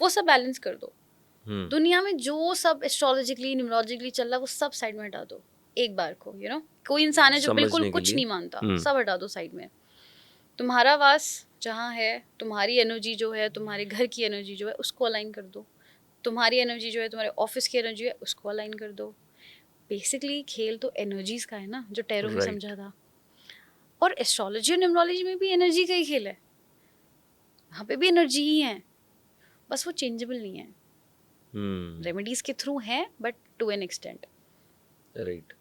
वो सब बैलेंस कर दो। हुँ, दुनिया में जो सब एस्ट्रोलॉजिकली न्यूमरोलॉजिकली चल रहा है वो सब साइड में हटा दो एक बार को, कोई इंसान है जो बिल्कुल समझने के कुछ लिए। नहीं मानता, हुँ, सब हटा दो साइड में। तुम्हारा वास जहाँ है, तुम्हारी एनर्जी जो है, तुम्हारे घर की एनर्जी जो है, उसको अलाइन कर दो। तुम्हारी एनर्जी जो है, तुम्हारे ऑफिस की एनर्जी है, उसको अलाइन कर दो। बेसिकली खेल तो एनर्जीज का है ना, जो टैरो में राइट। समझा था। और एस्ट्रोलॉजी और न्यूमरोलॉजी में भी एनर्जी का ही खेल है, वहाँ पे भी एनर्जी ही है, बस वो चेंजेबल नहीं है। हुँ, रेमेडीज के थ्रू है but to an extent. Right.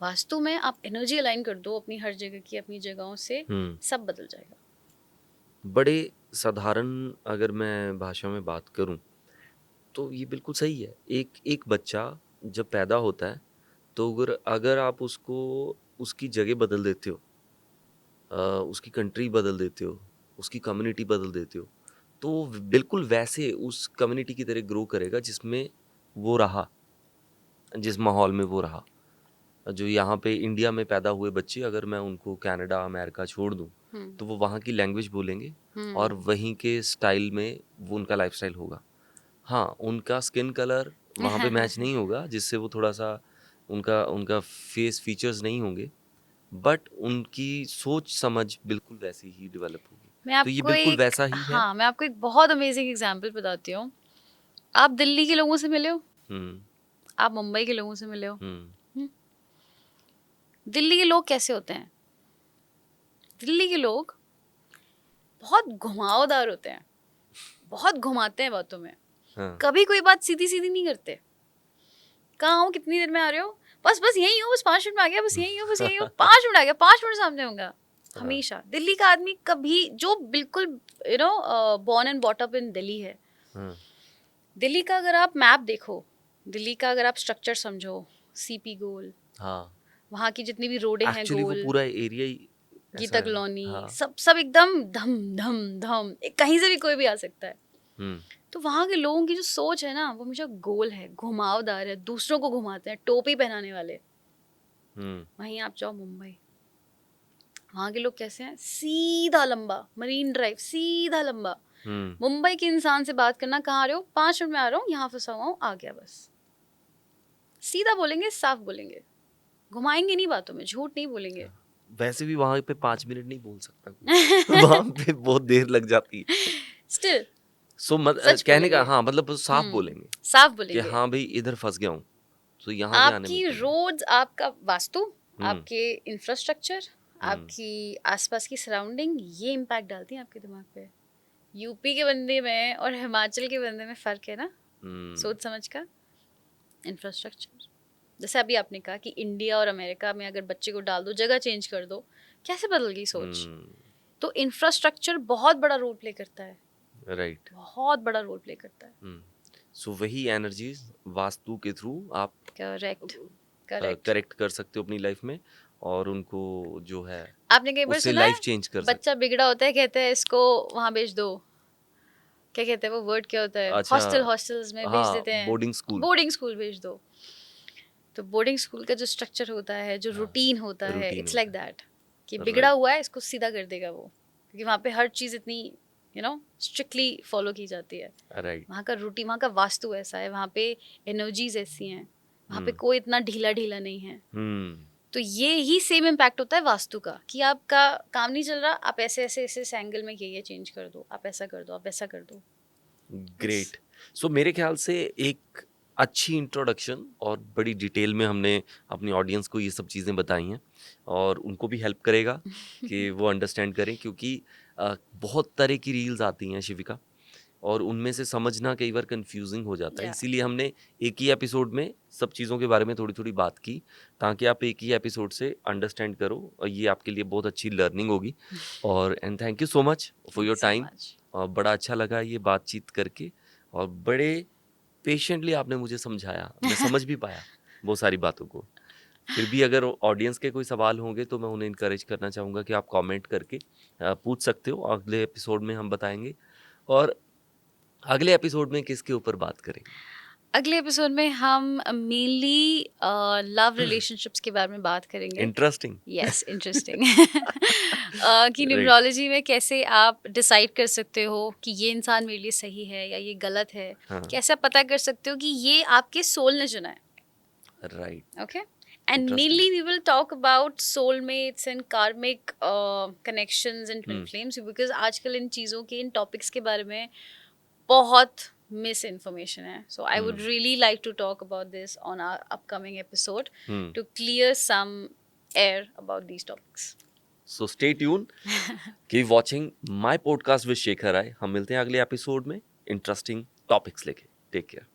Vastu में आप एनर्जी अलाइन कर दो अपनी हर जगह की, अपनी जगहों से, हुँ, सब बदल जाएगा। बड़े साधारण अगर मैं भाषा में बात करूँ, तो ये बिल्कुल सही है। एक एक बच्चा जब पैदा होता है, तो अगर अगर आप उसको उसकी जगह बदल देते हो, उसकी कंट्री बदल देते हो, उसकी कम्युनिटी बदल देते हो, तो वो बिल्कुल वैसे उस कम्युनिटी की तरह ग्रो करेगा जिसमें वो रहा, जिस माहौल में वो रहा। जो यहाँ पे इंडिया में पैदा हुए बच्चे अगर मैं उनको कनाडा, अमेरिका छोड़ दूँ, हम्म। तो वो वहाँ की लैंग्वेज बोलेंगे और हम्म। वहीं के स्टाइल में वो उनका लाइफ़स्टाइल होगा। हाँ, उनका स्किन कलर वहाँ पे मैच नहीं होगा, जिससे वो थोड़ा-सा उनका उनका फेस फीचर्स नहीं होंगे, बट उनकी सोच-समझ बिल्कुल वैसी ही डेवलप होगी। मैं तो ये आपको बिल्कुल एक वैसा ही है। हाँ, मैं आपको एक बहुत अमेजिंग एग्जांपल बताती हूँ। आप दिल्ली के लोगों से मिले हो, हुँ, आप मुंबई के लोगों से मिले हो। हुँ, हम्म। दिल्ली के लोग कैसे होते हैं? दिल्ली के लोग बहुत घुमावदार होते हैं, बहुत घुमाते हैं बातों में, हाँ, कभी कोई बात सीधी सीधी नहीं करते। कहाँ हो, कितनी देर में आ रहे हो, बस बस यही हो, बस 5 मिनट में आ गया, बस यही हो, बस यही हो, 5 मिनट आ गया, 5 मिनट सामने होगा। हाँ, हमेशा दिल्ली का आदमी कभी, जो बिल्कुल born and brought up in Delhi है, हाँ, दिल्ली का अगर आप मैप देखो, दिल्ली का अगर आप स्ट्रक्चर समझो, सीपी गोल, हाँ। वहाँ की जितनी भी रोडें हैं एक्चुअली वो गोल, पूरा एरिया ही ऐसा गीता है। कॉलोनी, हाँ, सब सब एकदम धम धम धम, कहीं से भी कोई भी आ सकता है। हुँ, तो वहाँ के लोगों की जो सोच है ना वो हमेशा गोल है, घुमावदार है, दूसरों को घुमाते हैं, टोपी पहनाने वाले। वहीं आप जाओ मुंबई, वहाँ के लोग कैसे हैं, सीधा लंबा, मरीन ड्राइव सीधा लंबा। मुंबई के इंसान से बात करना, कहाँ आ रहे हो, 5 मिनट में आ रहा हूँ, यहाँ फंसा हुआ हूँ, आ गया बस। सीधा बोलेंगे, साफ बोलेंगे, घुमाएंगे नहीं बातों में, झूठ नहीं बोलेंगे। वैसे भी वहां पे 5 मिनट नहीं बोल सकता कोई। वहां पे बहुत देर लग जाती है। स्टिल सो सच कहने का बोलेंगे। हाँ मतलब वो साफ बोलेंगे साफ कि बोलेंगे। हाँ भाई इधर फंस गया हूँ, तो यहाँ से आने आपकी मत देना। रोड्स, आपका वास्तु, हम्म, आपके इंफ्रास्ट्रक्चर, हम्म, आपकी आसपास की सराउंडिंग, ये इम्पैक्ट डालती है आपके दिमाग पे। यूपी के बंदे में और हिमाचल के बंदे में फ़र्क है ना, सोच समझ का। इंफ्रास्ट्रक्चर, जैसे अभी आपने कहा कि इंडिया और अमेरिका में अगर बच्चे को डाल दो, जगह चेंज कर दो, कैसे बदल गई सोच। तो इंफ्रास्ट्रक्चर बहुत बड़ा रोल प्ले करता है, राइट। बहुत बड़ा रोल प्ले करता है। सो वही एनर्जीज वास्तु के थ्रू आप करेक्ट, करेक्ट। करेक्ट कर सकते हो अपनी लाइफ में, और उनको जो है आपने कई बार उससे सुना लाइफ है चेंज कर सकते। बच्चा बिगड़ा होता है, कहते हैं इसको वहां भेज दो, क्या कहते हैं वो वर्ड, क्या होता है, अच्छा, हॉस्टल्स में भेज हाँ देते हैं, बोर्डिंग स्कूल। बोर्डिंग स्कूल भेज दो। तो बोर्डिंग स्कूल का जो स्ट्रक्चर होता है, जो रूटीन होता है, रूटीन इट्स होता लाइक दैट कि बिगड़ा हुआ है इसको सीधा कर देगा वो, क्योंकि वहाँ पे हर चीज़ इतनी स्ट्रिक्टली फॉलो की जाती है। राइट। वहाँ का रूटीन, वहाँ का वास्तु ऐसा है, वहाँ पे एनर्जीज ऐसी हैं, वहाँ पे कोई इतना ढीला ढीला नहीं है। तो ये ही सेम इम्पैक्ट होता है वास्तु का, कि आपका काम नहीं चल रहा, आप ऐसे ऐसे ऐसे इस एंगल में ये चेंज कर दो, आप ऐसा कर दो, आप ऐसा कर दो। ग्रेट। सो मेरे ख्याल से एक अच्छी इंट्रोडक्शन और बड़ी डिटेल में हमने अपनी ऑडियंस को ये सब चीज़ें बताई हैं, और उनको भी हेल्प करेगा कि वो अंडरस्टैंड करें, क्योंकि बहुत तरह की रील्स आती हैं शिविका, और उनमें से समझना कई बार कंफ्यूजिंग हो जाता है। Yeah. इसीलिए हमने एक ही एपिसोड में सब चीज़ों के बारे में थोड़ी थोड़ी बात की, ताकि आप एक ही एपिसोड से अंडरस्टैंड करो, और ये आपके लिए बहुत अच्छी लर्निंग होगी। और and thank you so much for your So time. much. और बड़ा अच्छा लगा ये बातचीत करके, और बड़े पेशेंटली आपने मुझे समझाया, मैं समझ भी पाया बहुत सारी बातों को। फिर भी अगर ऑडियंस के कोई सवाल होंगे तो मैं उन्हें इनकरेज करना चाहूँगा कि आप कमेंट करके पूछ सकते हो, अगले एपिसोड में हम बताएंगे। और अगले एपिसोड में किसके ऊपर बात करेंगे? अगले एपिसोड में हम मेनली लव रिलेशनशिप्स के बारे में बात करेंगे। इंटरेस्टिंग। Yes, interesting. कि राइट। न्यूमरोलॉजी में कैसे आप डिसाइड कर सकते हो कि ये इंसान मेरे लिए सही है या ये गलत है, हाँ। कैसे आप पता कर सकते हो कि ये आपके सोल ने चुना है। Right. Okay, and Interesting. mainly we will talk about soulmates and karmic connections and twin flames, because आजकल इन चीज़ों के, इन टॉपिक्स के बारे में बहुत मिस इन्फॉर्मेशन है. So I would really like to talk about this on our upcoming episode to clear some air about these topics. So stay tuned, keep watching my podcast with Shekhar Rai. हम मिलते हैं अगले episode में interesting topics लेके। Take care.